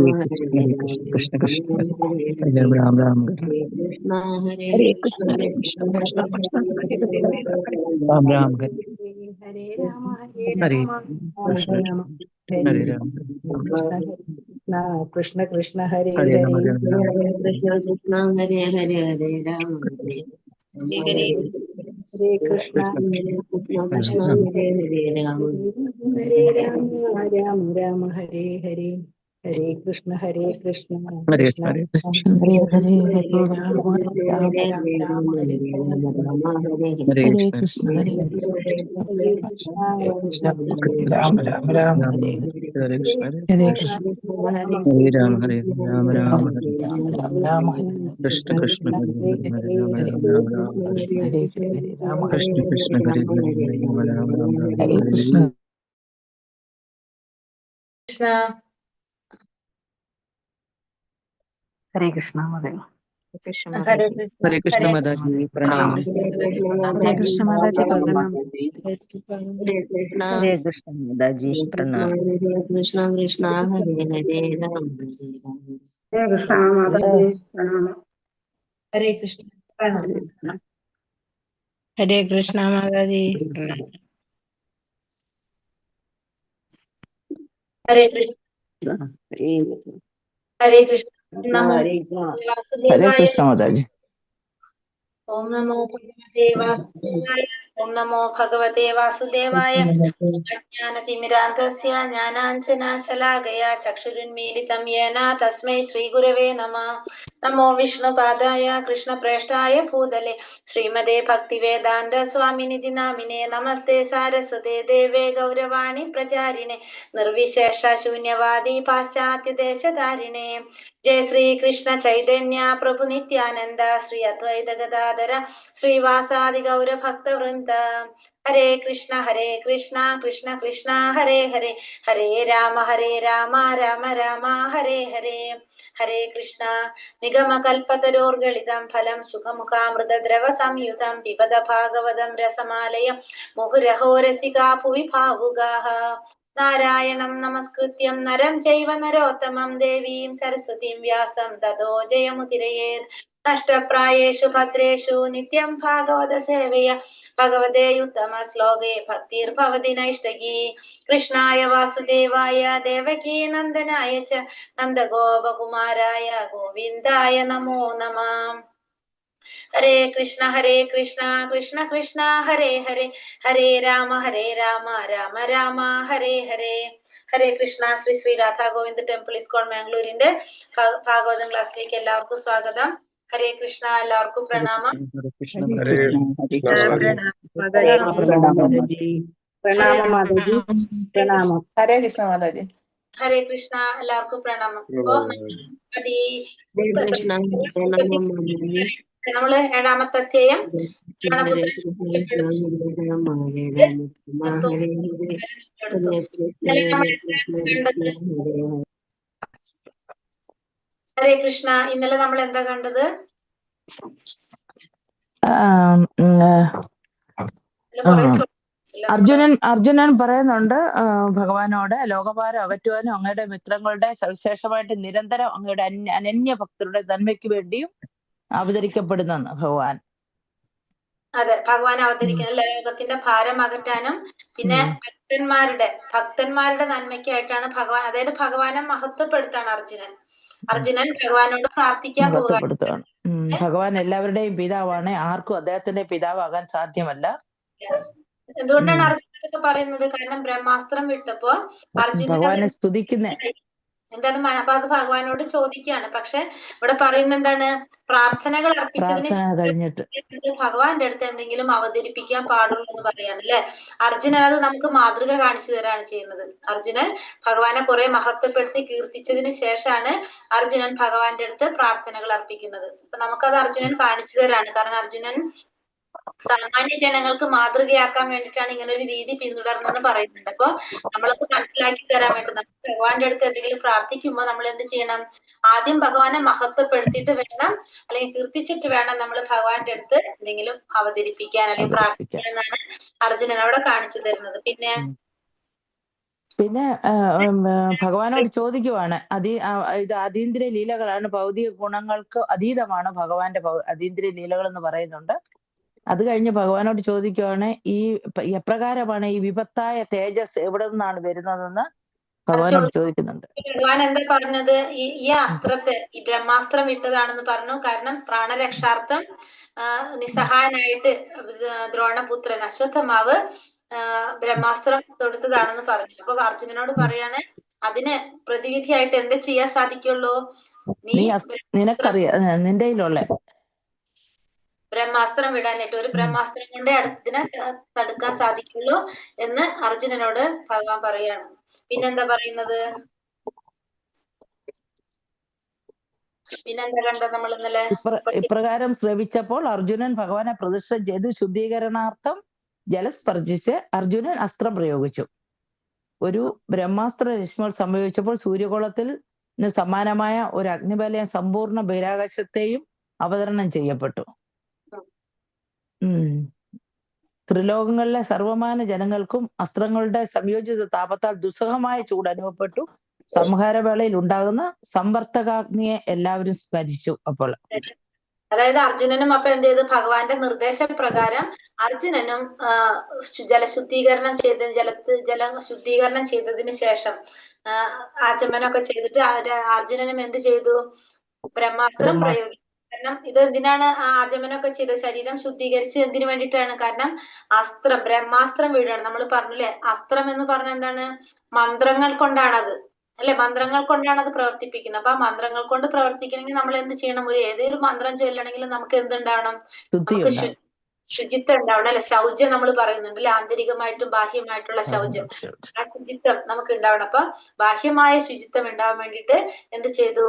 Hare Krishna, Krishna Krishna, Hare Ram Ram, Hare Krishna, Krishna Krishna, Hare Ram Ram, Hare Rama, Hare Hare Rama, Krishna, Hare Ram, Krishna Krishna, Hare Hare Hare, Ram, Hare Ram, Krishna Krishna Hare Hare Hare Ram Hare Hare Hare Krishna, Krishna Krishna Hare Hare Hare Ram Hare Rama, Rama Rama, Hare Hare, Hare Krishna, Krishna Hare Krishna, Hare Hare Hare Hare Hare Rama Hare Hare Rama Hare Ram Rama Hare Hare Hare, Rama Hare Hare Hare Krishna, Krishna Hare Hare Krishna, Krishna Rama Rama Rama Ram Hare Hare Krishna, Hare Krishna, Krishna Hare Ram, Hare Ram, Ram Rama Hare Rama Rama Hare Krishna, Krishna Hare Hare Ram, Hare Ram Ram, Ram Krishna Hare Hare Rama Hare Krishna, Krishna Hare Hare Ram, Ram Ram, Ram Hare Hare Krishna Hare Krishna Hare Hare Krishna Mataji, Pranam. Hare Krishna Mataji Pranam Hare Krishna Daji Pranam Hare Krishna Krishna Hare Hare Ram Hare Ram Hare Krishna Mataji Pranam. Hare Krishna, Hare Krishna Mataji. Hare Krishna, Hare Krishna, Namo Hare Krishna Hare Vasudevaya, Krishna Mataji Om Namo Bhagavate Vasudevaya, Om Namo Bhagavate Vasudevaya, Ajnanatimirandasya Jnananjana Shalakaya Chakshurinmilitam Yena Tasmai Shri Gurave Namah. Namo Vishnu Padaya Krishna Preshtaya Bhutale Srimade Bhaktivedanta Swaminidhi Namine Namaste Saraswate Deve Gauravani Pracharine Nirvishesha Shunyavadi Paschatya Deshadarine Jai Sri Krishna Chaitanya Prabhu Nityananda Sri Advaita Gadadara Sri Vasadi Gaura Bhakta Vrinda Hare Krishna Krishna Krishna Hare Hare Hare Rama Rama Rama Hare Hare Hare Krishna നിഗമകൽപതരോർഗളിതം ഫലം സുഖമുഖാമൃതദ്രവ സംയുതം പിബത ഭാഗവതം രസമാലയം മുഹുരഹോ രസികാ ഭുവി ഭാവുകാഃ നാരായണം നമസ്കൃത്യം നരം ചൈവ നരോത്തമം ദേവീം സരസ്വതീം വ്യാസം തതോ ജയമുദിരയേത് നഷ്ടപ്രായേഷു ഭദ്രേഷു നിത്യം ഭാഗവത സേവയ ഭഗവതേ ഉത്തമ ശ്ലോകേ ഭക്തിർഭവതി നൈഷ്ടകീ കൃഷ്ണായ വാസുദേവായ ദേവകീ നന്ദനായ ച നന്ദഗോപകുമാരായ ഗോവിന്ദായ നമോ നമഃ ഹരേ കൃഷ്ണ കൃഷ്ണ കൃഷ്ണ ഹരേ ഹരേ ഹരേ രാമ രാമ രാമ ഹരേ ഹരേ ഹരേ Krishna Shri Shri Radha Govind temple ISKCON മാംഗ്ലൂരിന്റെ Bhagavatam ക്ലാസ്സിലേക്ക് എല്ലാവർക്കും സ്വാഗതം. ഹരേ കൃഷ്ണ, എല്ലാവർക്കും പ്രണാമം. Hare Krishna Hare ഹരേ Pranam Mataji Pranam. Hare Krishna Mataji. ഹരേ കൃഷ്ണ, എല്ലാവർക്കും പ്രണാമം. അപ്പോ Krishna Pranam Mataji നമ്മള് ഏഴാമത്തെ അധ്യായം Hare Krishna Rama Hare Rama Hare എടുത്തു. Hare ഇന്നലെ നമ്മൾ കണ്ടത് ഹരേ കൃഷ്ണ, ഇന്നലെ നമ്മൾ എന്താ കണ്ടത്? അർജുനൻ പറയുന്നുണ്ട് ഭഗവാനോട് ലോകഭാരം അകറ്റുവാനും അങ്ങയുടെ മിത്രങ്ങളുടെ സവിശേഷമായിട്ട് നിരന്തരം അങ്ങയുടെ അനന്യ ഭക്തരുടെ നന്മയ്ക്ക് വേണ്ടിയും അവതരിക്കപ്പെടുന്നെന്ന് ഭഗവാൻ. അതെ, ഭഗവാൻ അവതരിക്കുന്ന ലോകത്തിന്റെ ഭാരം അകറ്റാനും പിന്നെ ഭക്തന്മാരുടെ നന്മയ്ക്കായിട്ടാണ് ഭഗവാൻ, അതായത് ഭഗവാനെ മഹത്വപ്പെടുത്താണ് അർജുനൻ ഭഗവാനോട് പ്രാർത്ഥിക്കാൻ മഹത്വപ്പെടുത്തുകയാണ്. ഭഗവാൻ എല്ലാവരുടെയും പിതാവാണ്, ആർക്കും അദ്ദേഹത്തിന്റെ പിതാവാകാൻ സാധ്യമല്ല. എന്തുകൊണ്ടാണ് അർജുനനൊക്കെ പറയുന്നത്? കാരണം ബ്രഹ്മാസ്ത്രം വിട്ടപ്പോ അർജുനൻ ഭഗവാനെ സ്തുതിക്കുന്നേ എന്താണ്, അപ്പൊ അത് ഭഗവാനോട് ചോദിക്കുകയാണ്. പക്ഷെ ഇവിടെ പറയുന്ന എന്താണ്? പ്രാർത്ഥനകൾ അർപ്പിച്ചതിന് കഴിഞ്ഞിട്ട് ഭഗവാന്റെ അടുത്ത് എന്തെങ്കിലും അവതരിപ്പിക്കാൻ പാടുള്ളൂ എന്ന് പറയാണ് അല്ലെ. അർജുനൻ അത് നമുക്ക് മാതൃക കാണിച്ചു തരാണ് ചെയ്യുന്നത്. അർജുനൻ ഭഗവാനെ കുറെ മഹത്വപ്പെടുത്തി കീർത്തിച്ചതിന് ശേഷമാണ് അർജുനൻ ഭഗവാന്റെ അടുത്ത് പ്രാർത്ഥനകൾ അർപ്പിക്കുന്നത്. അപ്പൊ നമുക്കത് അർജുനൻ കാണിച്ചു തരാണ്. കാരണം അർജുനൻ സാമാന്യ ജനങ്ങൾക്ക് മാതൃകയാക്കാൻ വേണ്ടിയിട്ടാണ് ഇങ്ങനെ ഒരു രീതി പിന്തുടർന്നെന്ന് പറയുന്നുണ്ട്. അപ്പൊ നമ്മളൊക്കെ മനസ്സിലാക്കി തരാൻ വേണ്ടി നമ്മൾ ഭഗവാന്റെ അടുത്ത് എന്തെങ്കിലും പ്രാർത്ഥിക്കുമ്പോൾ നമ്മൾ എന്ത് ചെയ്യണം? ആദ്യം ഭഗവാനെ മഹത്വപ്പെടുത്തിയിട്ട് വേണം, അല്ലെങ്കിൽ കീർത്തിച്ചിട്ട് വേണം നമ്മൾ ഭഗവാന്റെ അടുത്ത് എന്തെങ്കിലും അവതരിപ്പിക്കാൻ അല്ലെങ്കിൽ പ്രാർത്ഥിക്കാൻ എന്നാണ് അർജുനൻ അവിടെ കാണിച്ചു തരുന്നത്. പിന്നെ പിന്നെ ഭഗവാനോട് ചോദിക്കുവാണ്, ഇത് അതീന്ദ്രിയ ലീലകളാണ്, ഭൗതിക ഗുണങ്ങൾക്ക് അതീതമാണ് ഭഗവാന്റെ അതീന്ദ്രിയ ലീലകൾ എന്ന് പറയുന്നുണ്ട്. അത് കഴിഞ്ഞ് ഭഗവാനോട് ചോദിക്കുവാണ്, എപ്രകാരമാണ് ഈ വിപത്തായ തേജസ് എവിടെ നിന്നാണ് വരുന്നതെന്ന് ഭഗവാനോട് ചോദിക്കുന്നുണ്ട്. ഭഗവാൻ എന്താ പറഞ്ഞത്? ഈ അസ്ത്രത്തെ, ഈ ബ്രഹ്മാസ്ത്രം വിട്ടതാണെന്ന് പറഞ്ഞു. കാരണം പ്രാണരക്ഷാർത്ഥം നിസ്സഹായനായിട്ട് ദ്രോണപുത്രൻ അശ്വത്ഥമാവ് ബ്രഹ്മാസ്ത്രം തൊടുത്തതാണെന്ന് പറഞ്ഞു. അപ്പൊ അർജുനനോട് പറയാണ്, അതിന് പ്രതിവിധിയായിട്ട് എന്ത് ചെയ്യാൻ സാധിക്കുള്ളൂ? നിനക്കറിയാം, നിന്റെ കയ്യിലുള്ള ബ്രഹ്മാസ്ത്രം വിടാനായിട്ട്, ഒരു ബ്രഹ്മാസ്ത്രം കൊണ്ടേ അടുത്തതിനെ തടുക്കാൻ സാധിക്കുള്ളൂ എന്ന് അർജുനനോട് ഭഗവാൻ പറയാണ്. പിന്നെന്താ പറയുന്നത്? പിന്നെന്താ കണ്ടത് നമ്മൾ ഇന്നലെ? ഇപ്രകാരം ശ്രവിച്ചപ്പോൾ അർജുനൻ ഭഗവാനെ പ്രതിഷ്ഠ ചെയ്ത് ശുദ്ധീകരണാർത്ഥം ജലസ്പർശിച്ച് അർജുനൻ അസ്ത്രം പ്രയോഗിച്ചു. ഒരു ബ്രഹ്മാസ്ത്ര രശ്മികൾ സംഭവിച്ചപ്പോൾ സൂര്യകോളത്തിൽ സമാനമായ ഒരു അഗ്നിബലയം സമ്പൂർണ്ണ ബഹിരാകാശത്തെയും അവതരണം ചെയ്യപ്പെട്ടു. ത്രിലോകങ്ങളിലെ സർവമാന ജനങ്ങൾക്കും അസ്ത്രങ്ങളുടെ സംയോജിത താപത്താൽ ദുസ്സഹമായ ചൂട് അനുഭവപ്പെട്ടു. സംഹാരവേളയിൽ ഉണ്ടാകുന്ന സംവർത്തകാഗ്നിയെ എല്ലാവരും സ്മരിച്ചു. അപ്പോൾ അതായത് അർജുനനും അപ്പൊ എന്ത് ചെയ്തു? ഭഗവാന്റെ നിർദ്ദേശപ്രകാരം അർജുനനും ജലശുദ്ധീകരണം ശുദ്ധീകരണം ചെയ്തതിന് ശേഷം ആചമനമൊക്കെ ചെയ്തിട്ട് അർജുനനും എന്ത് ചെയ്തു? ബ്രഹ്മാസ്ത്രം പ്രയോഗിച്ചു. കാരണം ഇത് എന്തിനാണ് ആചമനമൊക്കെ ചെയ്ത് ശരീരം ശുദ്ധീകരിച്ച് എന്തിനു വേണ്ടിയിട്ടാണ്? കാരണം അസ്ത്രം, ബ്രഹ്മാസ്ത്രം വീഴാണ്. നമ്മൾ പറഞ്ഞില്ലേ, അസ്ത്രം എന്ന് പറഞ്ഞ എന്താണ്? മന്ത്രങ്ങൾ കൊണ്ടാണത്, അല്ലെ? മന്ത്രങ്ങൾ കൊണ്ടാണ് അത് പ്രവർത്തിപ്പിക്കുന്നത്. അപ്പൊ ആ മന്ത്രങ്ങൾ കൊണ്ട് പ്രവർത്തിക്കണമെങ്കിൽ നമ്മൾ എന്ത് ചെയ്യണം? ഏതൊരു മന്ത്രം ചൊല്ലണമെങ്കിൽ നമുക്ക് എന്തുണ്ടാവണം? നമുക്ക് ശുചിത്വം ഉണ്ടാവണം, അല്ലെ? ശൗചം നമ്മൾ പറയുന്നുണ്ട്, അല്ലെ? ആന്തരികമായിട്ടും ബാഹ്യമായിട്ടുള്ള ശൗചം, ആ ശുചിത്വം നമുക്ക് ഉണ്ടാവണം. അപ്പൊ ബാഹ്യമായ ശുചിത്വം ഉണ്ടാവാൻ വേണ്ടിയിട്ട് എന്ത് ചെയ്തു?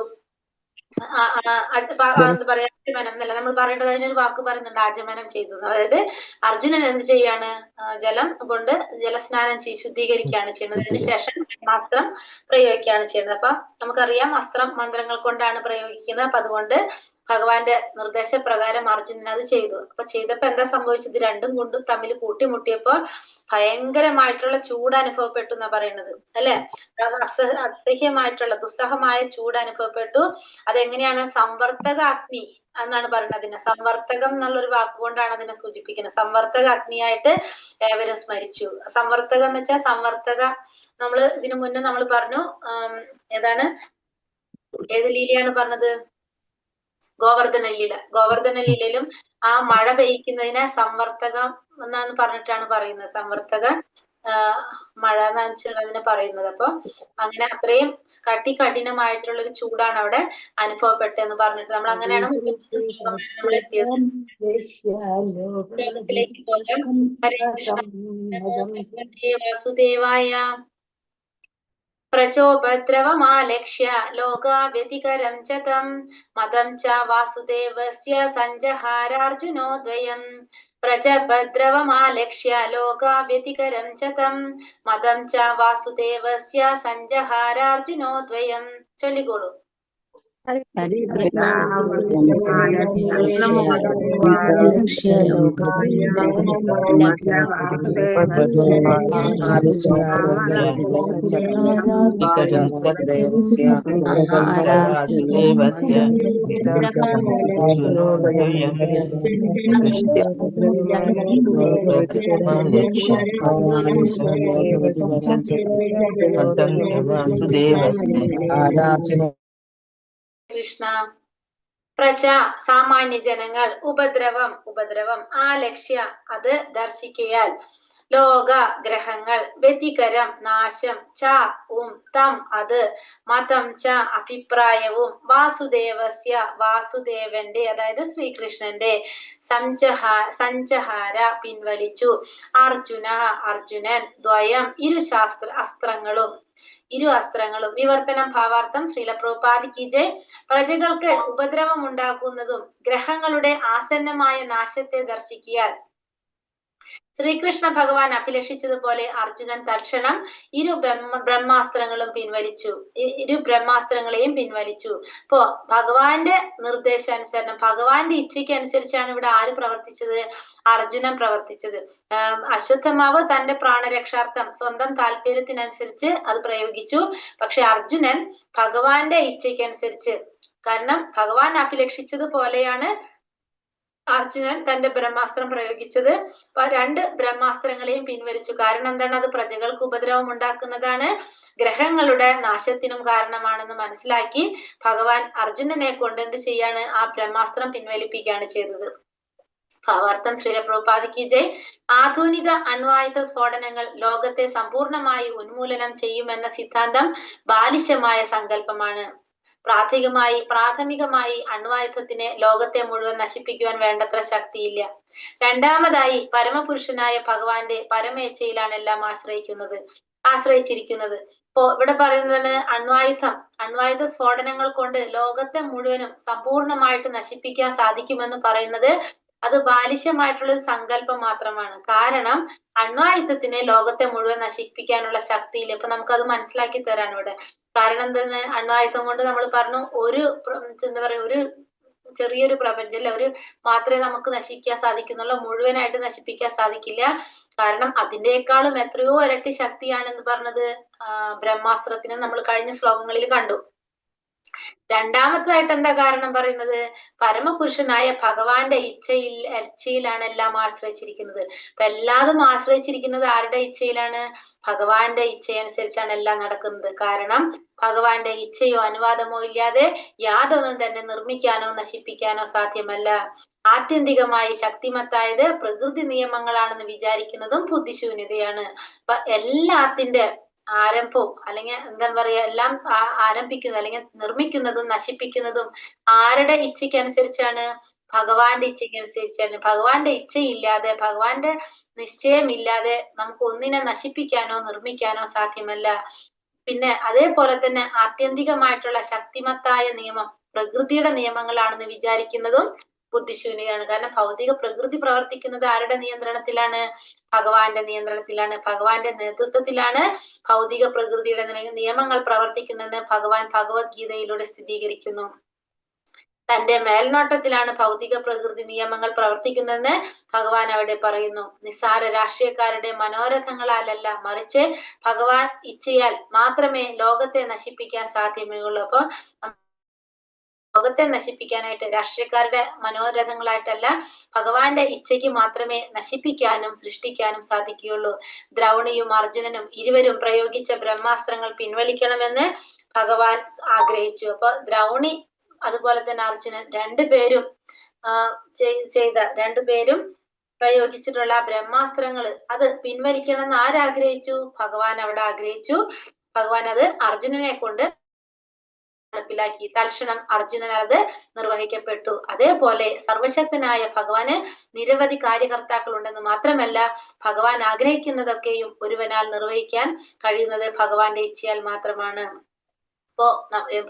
എന്താ പറയാ, ആചമനം എന്നല്ല നമ്മൾ പറയേണ്ടത്, അതിനൊരു വാക്ക് പറയുന്നുണ്ട്, ആചമനം ചെയ്തു. അതായത് അർജുനൻ എന്ത് ചെയ്യാണ്? ജലം കൊണ്ട് ജലസ്നാനം ശുദ്ധീകരിക്കുകയാണ് ചെയ്യുന്നത്. അതിനുശേഷം ബ്രഹ്മാസ്ത്രം പ്രയോഗിക്കുകയാണ് ചെയ്യുന്നത്. അപ്പൊ നമുക്കറിയാം, അസ്ത്രം മന്ത്രങ്ങൾ കൊണ്ടാണ് പ്രയോഗിക്കുന്നത്. അപ്പൊ അതുകൊണ്ട് ഭഗവാന്റെ നിർദ്ദേശപ്രകാരം അർജുനൻ അത് ചെയ്തു. അപ്പൊ ചെയ്തപ്പോ എന്താ സംഭവിച്ചത്? രണ്ടും കൊണ്ടും തമ്മിൽ കൂട്ടിമുട്ടിയപ്പോൾ ഭയങ്കരമായിട്ടുള്ള ചൂട് അനുഭവപ്പെട്ടു എന്നാ പറയുന്നത്, അല്ലെ? അസഹ്യമായിട്ടുള്ള ദുസ്സഹമായ ചൂട് അനുഭവപ്പെട്ടു. അതെങ്ങനെയാണ്? സംവർത്തക അഗ്നി എന്നാണ് പറയുന്നത്. അതിനെ സംവർത്തകം എന്നുള്ളൊരു വാക്കുകൊണ്ടാണ് അതിനെ സൂചിപ്പിക്കുന്നത്. സംവർത്തക അഗ്നിയായിട്ട് ഏവരും സ്മരിച്ചു. സംവർത്തകം എന്ന് വെച്ചാൽ സംവർത്തക, നമ്മള് ഇതിനു മുന്നേ നമ്മൾ പറഞ്ഞു, ഏതാണ്, ഏത് ലീലയാണ് പറഞ്ഞത്? ഗോവർദ്ധന ലീല. ഗോവർദ്ധന ലീലയിലും ആ മഴ പെയ്യ്ക്കുന്നതിനെ സംവർത്തകം എന്നാണ് പറഞ്ഞിട്ടാണ് പറയുന്നത്. സംവർത്തക മഴ എന്നാണ് വെച്ചാൽ അതിനെ പറയുന്നത്. അപ്പൊ അങ്ങനെ അത്രയും കഠിനമായിട്ടുള്ള ഒരു ചൂടാണ് അവിടെ അനുഭവപ്പെട്ടെന്ന് പറഞ്ഞിട്ട് നമ്മൾ അങ്ങനെയാണ് 33 ശ്ലോകം വരെ നമ്മൾ എത്തിയത്. ശ്ലോകത്തിലേക്ക് പോകാം. ഹരേ കൃഷ്ണ. നമോ ഭഗവതേ വാസുദേവായ. പ്രചോപദ്രവമാലക്ഷ്യ ലോകാവ്യതികരം ച തം മദം ച വാസുദേവസ്യ സഞ്ജഹാരാർജുനോദ്വയം. പ്രചോപദ്രവമാലക്ഷ്യ ലോകാവ്യതികരം ച തം മദം ച വാസുദേവസ്യ സഞ്ജഹാരാർജുനോദ്വയം. ചൊല്ലിക്കോളൂ. ഹരേ കൃഷ്ണ. കൃഷ്ണ. പ്രജ സാമാന്യ ജനങ്ങൾ, ഉപദ്രവം ആലക്ഷ്യ അത് ദർശിക്കയാൽ, ലോക ഗ്രഹങ്ങൾ, വ്യതികരം നാശം, ച തം അത്, മതം ച അഭിപ്രായവും, വാസുദേവസ്യ വാസുദേവന്റെ അതായത് ശ്രീകൃഷ്ണന്റെ, സഞ്ചഹാര പിൻവലിച്ചു, അർജുനൻ ദ്വയം ഇരു അസ്ത്രങ്ങളും. വിവർത്തനം ഭാവാർത്ഥം. ശ്രീല പ്രഭുപാദി കി ജയ്. പ്രജകൾക്ക് ഉപദ്രവം ഉണ്ടാക്കുന്നതും ഗ്രഹങ്ങളുടെ ആസന്നമായ നാശത്തെ ദർശിക്കിയാൽ ശ്രീകൃഷ്ണ ഭഗവാൻ അഭിലഷിച്ചതുപോലെ അർജുനൻ തൽക്ഷണം ഇരു ബ്രഹ്മാസ്ത്രങ്ങളെയും പിൻവലിച്ചു. ഇപ്പോ ഭഗവാന്റെ നിർദ്ദേശാനുസരണം, ഭഗവാന്റെ ഇച്ഛയ്ക്ക് അനുസരിച്ചാണ് ഇവിടെ ആര് പ്രവർത്തിച്ചത്? അർജുനൻ പ്രവർത്തിച്ചത്. അശ്വത്ഥമാവ് തന്റെ പ്രാണരക്ഷാർത്ഥം സ്വന്തം താല്പര്യത്തിനനുസരിച്ച് അത് പ്രയോഗിച്ചു. പക്ഷെ അർജുനൻ ഭഗവാന്റെ ഇച്ഛയ്ക്കനുസരിച്ച്, കാരണം ഭഗവാൻ അഭിലഷിച്ചതുപോലെയാണ് അർജുനൻ തന്റെ ബ്രഹ്മാസ്ത്രം പ്രയോഗിച്ചത്. അപ്പൊ രണ്ട് ബ്രഹ്മാസ്ത്രങ്ങളെയും പിൻവലിച്ചു. കാരണം എന്താണ്? അത് പ്രജകൾക്ക് ഉപദ്രവം ഉണ്ടാക്കുന്നതാണ്, ഗ്രഹങ്ങളുടെ നാശത്തിനും കാരണമാണെന്ന് മനസ്സിലാക്കി ഭഗവാൻ അർജുനനെ കൊണ്ട് എന്ത് ചെയ്യാണ്? ആ ബ്രഹ്മാസ്ത്രം പിൻവലിപ്പിക്കുകയാണ് ചെയ്തത്. ഭാവാർത്ഥം ശ്രീല പ്രഭുപാദിക്ക് ജയ്. ആധുനിക അണ്വായുധ സ്ഫോടനങ്ങൾ ലോകത്തെ സമ്പൂർണമായി ഉന്മൂലനം ചെയ്യുമെന്ന സിദ്ധാന്തം ബാലിശമായ സങ്കല്പമാണ്. പ്രാഥമികമായി അണ്വായുധത്തിന് ലോകത്തെ മുഴുവൻ നശിപ്പിക്കുവാൻ വേണ്ടത്ര ശക്തിയില്ല. രണ്ടാമതായി പരമപുരുഷനായ ഭഗവാന്റെ പരമേച്ഛയിലാണ് എല്ലാം ആശ്രയിച്ചിരിക്കുന്നത്. ഇപ്പോ ഇവിടെ പറയുന്നത് അണ്വായുധ സ്ഫോടനങ്ങൾ കൊണ്ട് ലോകത്തെ മുഴുവനും സമ്പൂർണമായിട്ട് നശിപ്പിക്കാൻ സാധിക്കുമെന്ന് പറയുന്നത് അത് ബാലിശമായിട്ടുള്ള ഒരു സങ്കല്പം മാത്രമാണ്. കാരണം അണ്വായുധത്തിന് ലോകത്തെ മുഴുവൻ നശിപ്പിക്കാനുള്ള ശക്തിയില്ല. ഇപ്പൊ നമുക്കത് മനസ്സിലാക്കി തരാണ് ഇവിടെ. കാരണം എന്തെന്ന്? അണ്വായുധം കൊണ്ട് നമ്മൾ പറഞ്ഞു, എന്താ പറയാ, ഒരു ചെറിയൊരു പ്രപഞ്ചം അല്ലെ, ഒരു മാത്രമേ നമുക്ക് നശിക്കാൻ സാധിക്കുന്നുള്ളൂ, മുഴുവനായിട്ട് നശിപ്പിക്കാൻ സാധിക്കില്ല. കാരണം അതിനേക്കാളും എത്രയോ ഇരട്ടി ശക്തിയാണെന്ന് പറഞ്ഞത് ബ്രഹ്മാസ്ത്രത്തിന് നമ്മൾ കഴിഞ്ഞ ശ്ലോകങ്ങളിൽ കണ്ടു. രണ്ടാമതായിട്ട് എന്താ കാരണം പറയുന്നത്? പരമപുരുഷനായ ഭഗവാന്റെ ഇച്ഛയിലാണ് എല്ലാം ആശ്രയിച്ചിരിക്കുന്നത്. അപ്പൊ എല്ലാതും ആശ്രയിച്ചിരിക്കുന്നത് ആരുടെ ഇച്ഛയിലാണ്? ഭഗവാന്റെ ഇച്ഛയനുസരിച്ചാണ് എല്ലാം നടക്കുന്നത്. കാരണം ഭഗവാന്റെ ഇച്ഛയോ അനുവാദമോ ഇല്ലാതെ യാതൊന്നും തന്നെ നിർമ്മിക്കാനോ നശിപ്പിക്കാനോ സാധ്യമല്ല. ആത്യന്തികമായി ശക്തിമത്തായത് പ്രകൃതി നിയമങ്ങളാണെന്ന് വിചാരിക്കുന്നതും ബുദ്ധിശൂന്യതയാണ്. അപ്പൊ എല്ലാത്തിന്റെ ആരംഭവും അല്ലെങ്കിൽ എന്താ പറയാ, എല്ലാം ആരംഭിക്കുന്നത് അല്ലെങ്കിൽ നിർമ്മിക്കുന്നതും നശിപ്പിക്കുന്നതും ആരുടെ ഇച്ഛയ്ക്കനുസരിച്ചാണ്? ഭഗവാന്റെ ഇച്ഛയ്ക്കനുസരിച്ചാണ്. ഭഗവാന്റെ ഇച്ഛയില്ലാതെ, ഭഗവാന്റെ നിശ്ചയമില്ലാതെ നമുക്ക് ഒന്നിനെ നശിപ്പിക്കാനോ നിർമ്മിക്കാനോ സാധ്യമല്ല. പിന്നെ അതേപോലെ തന്നെ ആത്യന്തികമായിട്ടുള്ള ശക്തിമത്തായ നിയമം പ്രകൃതിയുടെ നിയമങ്ങളാണെന്ന് വിചാരിക്കുന്നതും ബുദ്ധിശൂന്യതയാണ്. കാരണം ഭൗതിക പ്രകൃതി പ്രവർത്തിക്കുന്നത് ആരുടെ നിയന്ത്രണത്തിലാണ്? ഭഗവാന്റെ നിയന്ത്രണത്തിലാണ്. ഭഗവാന്റെ നേതൃത്വത്തിലാണ് ഭൗതിക പ്രകൃതിയുടെ നിയമങ്ങൾ പ്രവർത്തിക്കുന്നതെന്ന് ഭഗവാൻ ഭഗവത്ഗീതയിലൂടെ സ്ഥിരീകരിക്കുന്നു. തന്റെ മേൽനോട്ടത്തിലാണ് ഭൗതിക പ്രകൃതി നിയമങ്ങൾ പ്രവർത്തിക്കുന്നതെന്ന് ഭഗവാൻ അവിടെ പറയുന്നു. നിസ്സാര രാഷ്ട്രീയക്കാരുടെ മനോരഥങ്ങളാലല്ല, മറിച്ച് ഭഗവാൻ ഇച്ഛയാൽ മാത്രമേ ലോകത്തെ നശിപ്പിക്കാൻ സാധ്യമേയുള്ളൂ. അപ്പൊ ലോകത്തെ നശിപ്പിക്കാനായിട്ട് രാഷ്ട്രീയക്കാരുടെ മനോരഥങ്ങളായിട്ടല്ല, ഭഗവാന്റെ ഇച്ഛയ്ക്ക് മാത്രമേ നശിപ്പിക്കാനും സൃഷ്ടിക്കാനും സാധിക്കുകയുള്ളൂ. ദ്രൗണിയും അർജുനനും ഇരുവരും പ്രയോഗിച്ച ബ്രഹ്മാസ്ത്രങ്ങൾ പിൻവലിക്കണമെന്ന് ഭഗവാൻ ആഗ്രഹിച്ചു. അപ്പൊ ദ്രൗണി അതുപോലെ തന്നെ അർജുനൻ രണ്ടുപേരും പ്രയോഗിച്ചിട്ടുള്ള ബ്രഹ്മാസ്ത്രങ്ങൾ അത് പിൻവലിക്കണം എന്ന് ആരാഗ്രഹിച്ചു? ഭഗവാൻ അവിടെ ആഗ്രഹിച്ചു. ഭഗവാൻ അത് അർജുനനെ കൊണ്ട് നടപ്പിലാക്കി. തൽക്ഷണം അർജുനൻ അത് നിർവഹിക്കപ്പെട്ടു. അതേപോലെ സർവശക്തനായ ഭഗവാന് നിരവധി കാര്യകർത്താക്കൾ ഉണ്ടെന്ന് മാത്രമല്ല, ഭഗവാൻ ആഗ്രഹിക്കുന്നതൊക്കെയും ഒരുവനാൽ നിർവഹിക്കാൻ കഴിയുന്നത് ഭഗവാന്റെ ഇച്ഛയാൽ മാത്രമാണ്. അപ്പോ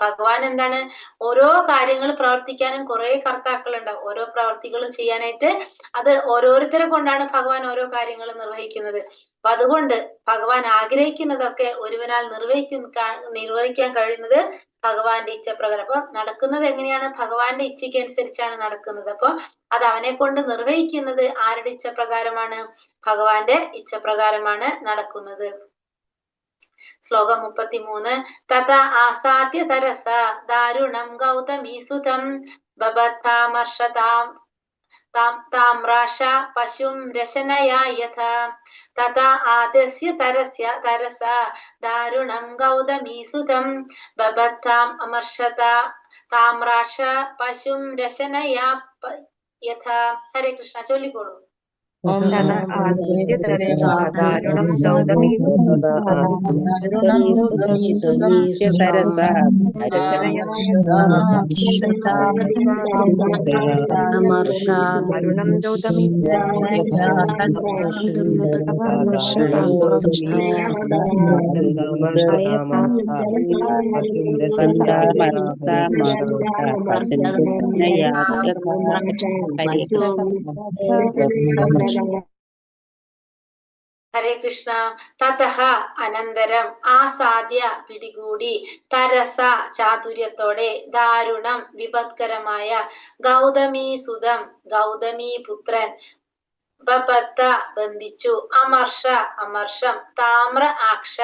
ഭഗവാൻ എന്താണ്, ഓരോ കാര്യങ്ങൾ പ്രവർത്തിക്കാനും കുറെ കർത്താക്കൾ ഉണ്ടാവും. ഓരോ പ്രവർത്തികൾ ചെയ്യാനായിട്ട് അത് ഓരോരുത്തരെ കൊണ്ടാണ് ഭഗവാൻ ഓരോ കാര്യങ്ങൾ നിർവഹിക്കുന്നത്. അപ്പൊ അതുകൊണ്ട് ഭഗവാൻ ആഗ്രഹിക്കുന്നതൊക്കെ ഒരുവനാൽ നിർവഹിക്കാൻ കഴിയുന്നത് ഭഗവാന്റെ ഇച്ഛപ്രകാരം. അപ്പൊ നടക്കുന്നത് എങ്ങനെയാണ്? ഭഗവാന്റെ ഇച്ഛയ്ക്ക് അനുസരിച്ചാണ് നടക്കുന്നത്. അപ്പൊ അത് അവനെ കൊണ്ട് നിർവഹിക്കുന്നത് ആരുടെ ഇച്ഛപ്രകാരമാണ്? ഭഗവാന്റെ ഇച്ഛപ്രകാരമാണ് നടക്കുന്നത്. ശ്ലോകം 33. തഥാ ആസാദ്യ തരസ ദാരുണം ഗൗതമീസുതം ബബദ്ധാമർഷതാം താമ്രാശ പശും രശനയാ യഥാ തഥാ ആദസ്യ തരസ ദാരുണം ഗൗതമീസുതം ബബദ്ധാം അമർഷത താമ്രാശ പശും രശനയാ യഥാ. ഹരേ കൃഷ്ണ, ചൊല്ലിക്കോളൂ. ഹരേ കൃഷ്ണ. തതഃ അനന്തരം ആസാദ്യ പിടികൂടി, തരസ ചാതുര്യത്തോടെ, ദാരുണം വിപത്കരമായ, ഗൗതമീസുതം ഗൗതമീപുത്രൻ, ബബദ്ധ ബന്ധിച്ചു, അമർഷ അമർഷം, താമ്ര ആക്ഷ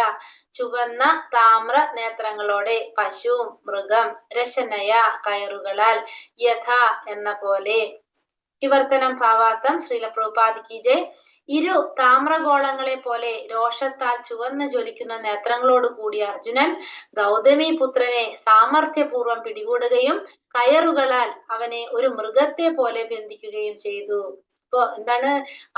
ചുവന്ന താമ്ര നേത്രങ്ങളോടെ, പശു മൃഗം, രശനയ കയറുകളാൽ, യഥ എന്ന പോലെ. വിവർത്തനം ഭാവാർത്ഥം. ശ്രീല പ്രഭുപാദ് കി ജയ്. ഇരു താമ്രഗോളങ്ങളെ പോലെ രോഷത്താൽ ചുവന്ന് ജ്വലിക്കുന്ന നേത്രങ്ങളോട് കൂടിയ അർജുനൻ ഗൗതമി പുത്രനെ സാമർഥ്യപൂർവ്വം പിടികൂടുകയും കയറുകളാൽ അവനെ ഒരു മൃഗത്തെ പോലെ ബന്ധിക്കുകയും ചെയ്തു. ഇപ്പൊ എന്താണ്,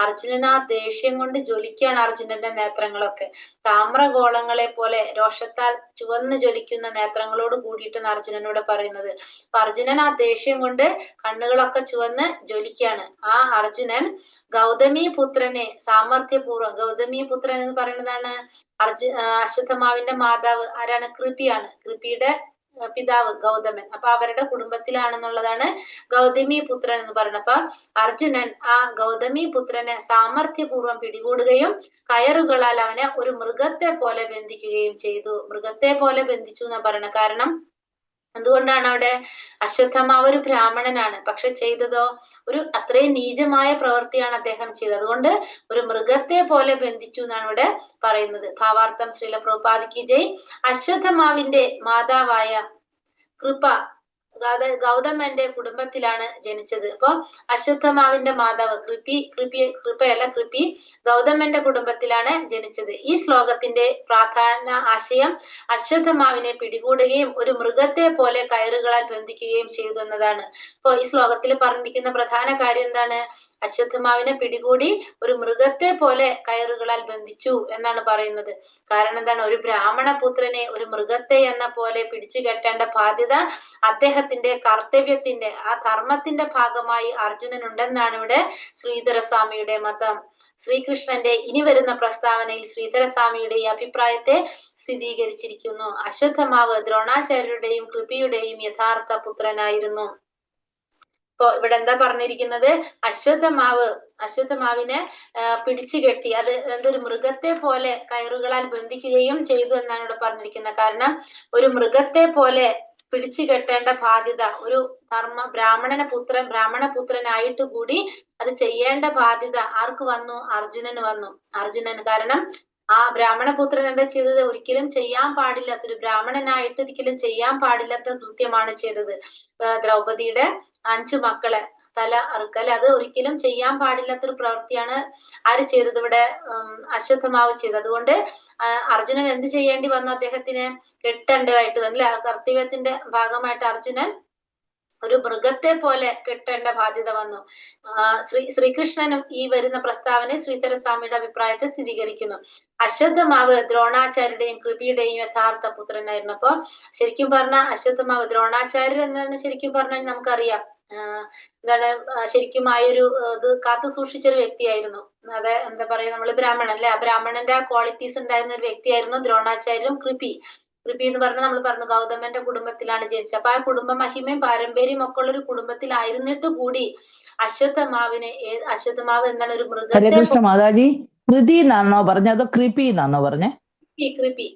അർജുനൻ ആ ദേഷ്യം കൊണ്ട് ജ്വലിക്കുകയാണ് അർജുനന്റെ നേത്രങ്ങളൊക്കെ. താമ്രഗോളങ്ങളെ പോലെ രോഷത്താൽ ചുവന്ന് ജ്വലിക്കുന്ന നേത്രങ്ങളോട് കൂടിയിട്ടാണ് അർജുനനോട് പറയുന്നത്. അപ്പൊ അർജുനൻ ആ ദേഷ്യം കൊണ്ട് കണ്ണുകളൊക്കെ ചുവന്ന് ജ്വലിക്കുകയാണ്. ആ അർജുനൻ ഗൗതമി പുത്രനെ സാമർഥ്യപൂർവ്വം, ഗൗതമി പുത്രൻ എന്ന് പറയുന്നതാണ് അശ്വത്ഥമാവിന്റെ മാതാവ് ആരാണ്? കൃപിയാണ്. കൃപിയുടെ പിതാവ് ഗൗതമൻ. അപ്പൊ അവരുടെ കുടുംബത്തിലാണെന്നുള്ളതാണ് ഗൗതമി പുത്രൻ എന്ന് പറയുന്നത്. അപ്പൊ അർജുനൻ ആ ഗൗതമി പുത്രനെ സാമർഥ്യപൂർവ്വം പിടികൂടുകയും കയറുകളാൽ അവനെ ഒരു മൃഗത്തെ പോലെ ബന്ധിക്കുകയും ചെയ്തു. മൃഗത്തെ പോലെ ബന്ധിച്ചു എന്നാ പറയുന്നത്. കാരണം എന്തുകൊണ്ടാണ്? അവിടെ അശ്വത്ഥമാവ് ഒരു ബ്രാഹ്മണനാണ്, പക്ഷെ ചെയ്തതോ ഒരു അത്രയും നീചമായ പ്രവൃത്തിയാണ് അദ്ദേഹം ചെയ്തത്. അതുകൊണ്ട് ഒരു മൃഗത്തെ പോലെ ബന്ധിച്ചു എന്നാണ് ഇവിടെ പറയുന്നത്. ഭാവാർത്ഥം. ശ്രീല പ്രഭുപാദ് കി ജയ്. അശ്വത്ഥമാവിന്റെ മാതാവായ കൃപ ഗൗതമന്റെ കുടുംബത്തിലാണ് ജനിച്ചത്. അപ്പൊ അശ്വത്ഥമാവിന്റെ മാതാവ് കൃപി ഗൗതമന്റെ കുടുംബത്തിലാണ് ജനിച്ചത്. ഈ ശ്ലോകത്തിന്റെ പ്രാധാന്യ ആശയം അശ്വത്ഥമാവിനെ പിടികൂടുകയും ഒരു മൃഗത്തെ പോലെ കയറുകളാൽ ബന്ധിക്കുകയും ചെയ്തു എന്നതാണ്. അപ്പൊ ഈ ശ്ലോകത്തിൽ പറഞ്ഞിരിക്കുന്ന പ്രധാന കാര്യം എന്താണ്? അശ്വത്ഥമാവിനെ പിടികൂടി ഒരു മൃഗത്തെ പോലെ കയറുകളാൽ ബന്ധിച്ചു എന്നാണ് പറയുന്നത്. കാരണം എന്താണ്? ഒരു ബ്രാഹ്മണ പുത്രനെ ഒരു മൃഗത്തെ എന്ന പോലെ പിടിച്ചു കെട്ടേണ്ട ബാധ്യത അദ്ദേഹത്തിന്റെ കർത്തവ്യത്തിന്റെ ആ ധർമ്മത്തിന്റെ ഭാഗമായി അർജുനനുണ്ടെന്നാണ് ഇവിടെ ശ്രീധരസ്വാമിയുടെ മതം. ശ്രീകൃഷ്ണന്റെ ഇനി വരുന്ന പ്രസ്താവനയിൽ ശ്രീധരസ്വാമിയുടെ ഈ അഭിപ്രായത്തെ സ്ഥിരീകരിച്ചിരിക്കുന്നു. അശ്വത്ഥമാവ് ദ്രോണാചാര്യരുടെയും കൃപിയുടെയും യഥാർത്ഥ പുത്രനായിരുന്നു. ഇപ്പൊ ഇവിടെ എന്താ പറഞ്ഞിരിക്കുന്നത്? അശ്വത്ഥമാവിനെ പിടിച്ചു കെട്ടി അത് എന്തൊരു മൃഗത്തെ പോലെ കയറുകളാൽ ബന്ധിക്കുകയും ചെയ്തു എന്നാണ് ഇവിടെ പറഞ്ഞിരിക്കുന്നത്. കാരണം ഒരു മൃഗത്തെ പോലെ പിടിച്ചു കെട്ടേണ്ട ബാധ്യത ഒരു ബ്രാഹ്മണ പുത്രനായിട്ട് കൂടി അത് ചെയ്യേണ്ട ബാധ്യത ആർക്ക് വന്നു? അർജുനന് വന്നു. കാരണം ആ ബ്രാഹ്മണപുത്രൻ എന്താ ചെയ്തത്? ഒരിക്കലും ചെയ്യാൻ പാടില്ലാത്തൊരു ബ്രാഹ്മണനായിട്ട് ഒരിക്കലും ചെയ്യാൻ പാടില്ലാത്ത കൃത്യമാണ് ചെയ്തത്. ദ്രൗപദിയുടെ 5 മക്കളെ തല അറുക്കൽ, അത് ഒരിക്കലും ചെയ്യാൻ പാടില്ലാത്തൊരു പ്രവൃത്തിയാണ് ആര് ചെയ്തത്? ഇവിടെ അശ്വത്ഥമാവ് ചെയ്തത്. അതുകൊണ്ട് അർജുനൻ എന്ത് ചെയ്യേണ്ടി വന്നു? അദ്ദേഹത്തിന് കെട്ടേണ്ടതായിട്ട് വന്നു. അല്ലെ, കർത്തവ്യത്തിന്റെ ഭാഗമായിട്ട് അർജുനൻ ഒരു മൃഗത്തെ പോലെ കെട്ടേണ്ട ബാധ്യത വന്നു. ശ്രീകൃഷ്ണനും ഈ വരുന്ന പ്രസ്താവന ശ്രീധരസ്വാമിയുടെ അഭിപ്രായത്തെ സ്ഥിരീകരിക്കുന്നു. അശ്വത്ഥമാവ് ദ്രോണാചാര്യരുടെയും കൃപിയുടെയും യഥാർത്ഥ പുത്രനായിരുന്നു. അപ്പൊ ശരിക്കും പറഞ്ഞ അശ്വത്ഥമാവ് ദ്രോണാചാര്യർ എന്നാണ് ശരിക്കും പറഞ്ഞാൽ നമുക്കറിയാം എന്താണ് ശരിക്കും ആയൊരു ഇത് കാത്തു സൂക്ഷിച്ചൊരു വ്യക്തിയായിരുന്നു. അത് എന്താ പറയാ, നമ്മള് ബ്രാഹ്മണൻ അല്ലെ, ആ ബ്രാഹ്മണന്റെ ആ ക്വാളിറ്റീസ് ഉണ്ടായിരുന്ന ഒരു വ്യക്തിയായിരുന്നു ദ്രോണാചാര്യരും കൃപി എന്ന് പറഞ്ഞാൽ നമ്മൾ പറഞ്ഞു ഗൗതമന്റെ കുടുംബത്തിലാണ് ജനിച്ചത്. അപ്പൊ ആ കുടുംബ മഹിമയും പാരമ്പര്യം ഒക്കെ ഉള്ള ഒരു കുടുംബത്തിലായിരുന്നിട്ട് കൂടി അശ്വത്ഥമാവ് എന്താണ് ഒരു മൃഗത്തെ. കൃഷ്ണ മാതാജി, കൃതി എന്നാണോ പറഞ്ഞത് അതോ കൃപി എന്നാണോ പറഞ്ഞേ? കൃപി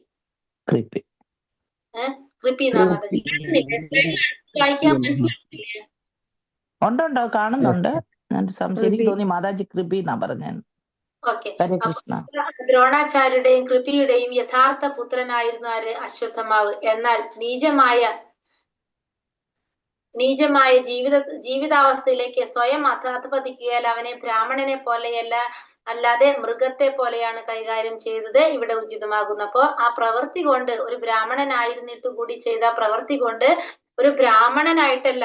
വായിക്കാൻ മനസ്സിലാക്കില്ലേ? ഉണ്ടോ കാണുന്നുണ്ട്. ശരിക്കും തോന്നി മാതാജി കൃപി എന്നാ പറഞ്ഞത്. ഓക്കെ. ദ്രോണാചാര്യരുടെയും കൃപിയുടെയും യഥാർത്ഥ പുത്രനായിരുന്നു ആര്? അശ്വത്ഥമാവ്. എന്നാൽ നീചമായ ജീവിതാവസ്ഥയിലേക്ക് സ്വയം അധപതിക്കുകയാൽ അവനെ ബ്രാഹ്മണനെ പോലെയല്ല, അല്ലാതെ മൃഗത്തെ പോലെയാണ് കൈകാര്യം ചെയ്തത് ഇവിടെ ഉചിതമാകുന്നു. അപ്പോ ആ പ്രവൃത്തി കൊണ്ട് ഒരു ബ്രാഹ്മണനായിരുന്നിട്ട് കൂടി ചെയ്ത പ്രവൃത്തി കൊണ്ട് ഒരു ബ്രാഹ്മണനായിട്ടല്ല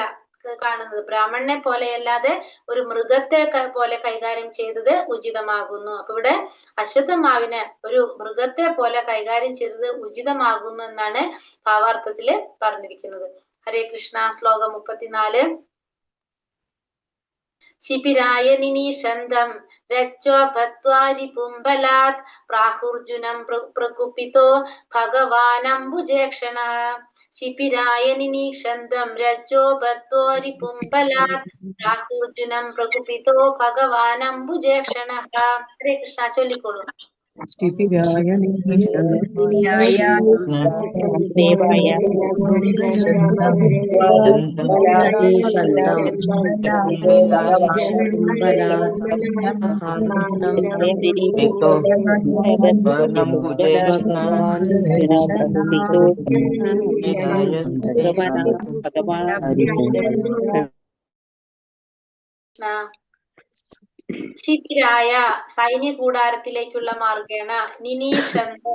കാണുന്നത്, ബ്രാഹ്മണനെ പോലെയല്ലാതെ ഒരു മൃഗത്തെ പോലെ കൈകാര്യം ചെയ്തത് ഉചിതമാകുന്നു. അപ്പൊ ഇവിടെ അശ്വത്ഥമാവിനെ ഒരു മൃഗത്തെ പോലെ കൈകാര്യം ചെയ്തത് ഉചിതമാകുന്നു എന്നാണ് ഭാവാർത്ഥത്തില് പറഞ്ഞിരിക്കുന്നത്. ഹരേ കൃഷ്ണ. ശ്ലോകം 34. ശിബിരായ നിനീഷന്തം രജ്വാരി പുംബലാത് പ്രാഹുർജുനം പ്രകുപിതോ ഭഗവാനംബുജേക്ഷണ. ശിബിരായ നിനീഷന്തം രജ്വാരി പുംബലാത് പ്രാഹുർജുനം പ്രകുപിതോ ഭഗവാനംബുജേക്ഷണ. ഹരേ കൃഷ്ണ. ചൊല്ലിക്കോളൂ. शिबिराय വാസുദേവായ ീഷന്തം ഭഗവാൻ ശിബിരായ സൈന്യ കൂടാരത്തിലേക്കുള്ള മാർഗേണ നിനീഷന്ത്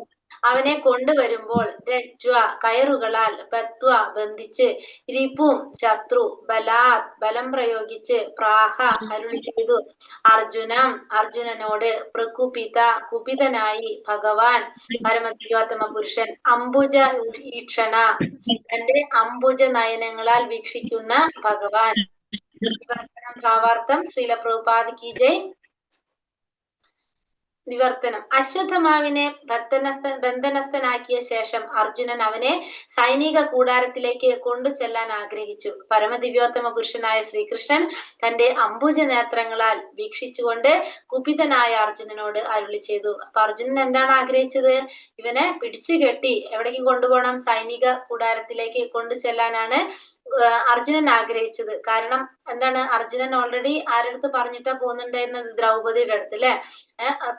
അവനെ കൊണ്ടുവരുമ്പോൾ രജ്വ കയറുകളാൽ ബത്വ ബന്ധിച്ച് രിപും ശത്രു ബലാത് ബലം പ്രയോഗിച്ച് പ്രാഹ അരുളി ചെയ്തു അർജുനനോട് പ്രകുപിത കുപിതനായി ഭഗവാൻ പരമദിവ്യോത്തമ പുരുഷൻ അംബുജ ഈക്ഷണ തന്റെ അംബുജ നയനങ്ങളാൽ വീക്ഷിക്കുന്ന ഭഗവാൻ. ഭാവാർത്ഥം ശ്രീല പ്രഭുപാദ് കി ജയ്. വിവർത്തനം. അശ്വത്ഥമാവിനെ ബന്ധനസ്ഥനാക്കിയ ശേഷം അർജുനൻ അവനെ സൈനിക കൂടാരത്തിലേക്ക് കൊണ്ടു ചെല്ലാൻ ആഗ്രഹിച്ചു. പരമദിവ്യോത്തമ പുരുഷനായ ശ്രീകൃഷ്ണൻ തന്റെ അംബുജ നേത്രങ്ങളാൽ വീക്ഷിച്ചുകൊണ്ട് കുപിതനായ അർജുനനോട് അരുളി ചെയ്തു. അപ്പൊ അർജുനൻ എന്താണ് ആഗ്രഹിച്ചത്? ഇവനെ പിടിച്ചു കെട്ടി എവിടേക്ക് കൊണ്ടുപോകണം? സൈനിക കൂടാരത്തിലേക്ക് കൊണ്ടു ചെല്ലാനാണ് അർജുനൻ ആഗ്രഹിച്ചത്. കാരണം എന്താണ്? അർജുനൻ ഓൾറെഡി ആരടുത്ത് പറഞ്ഞിട്ടാ പോകുന്നുണ്ടായിരുന്നത്? ദ്രൗപദിയുടെ അടുത്ത് അല്ലെ,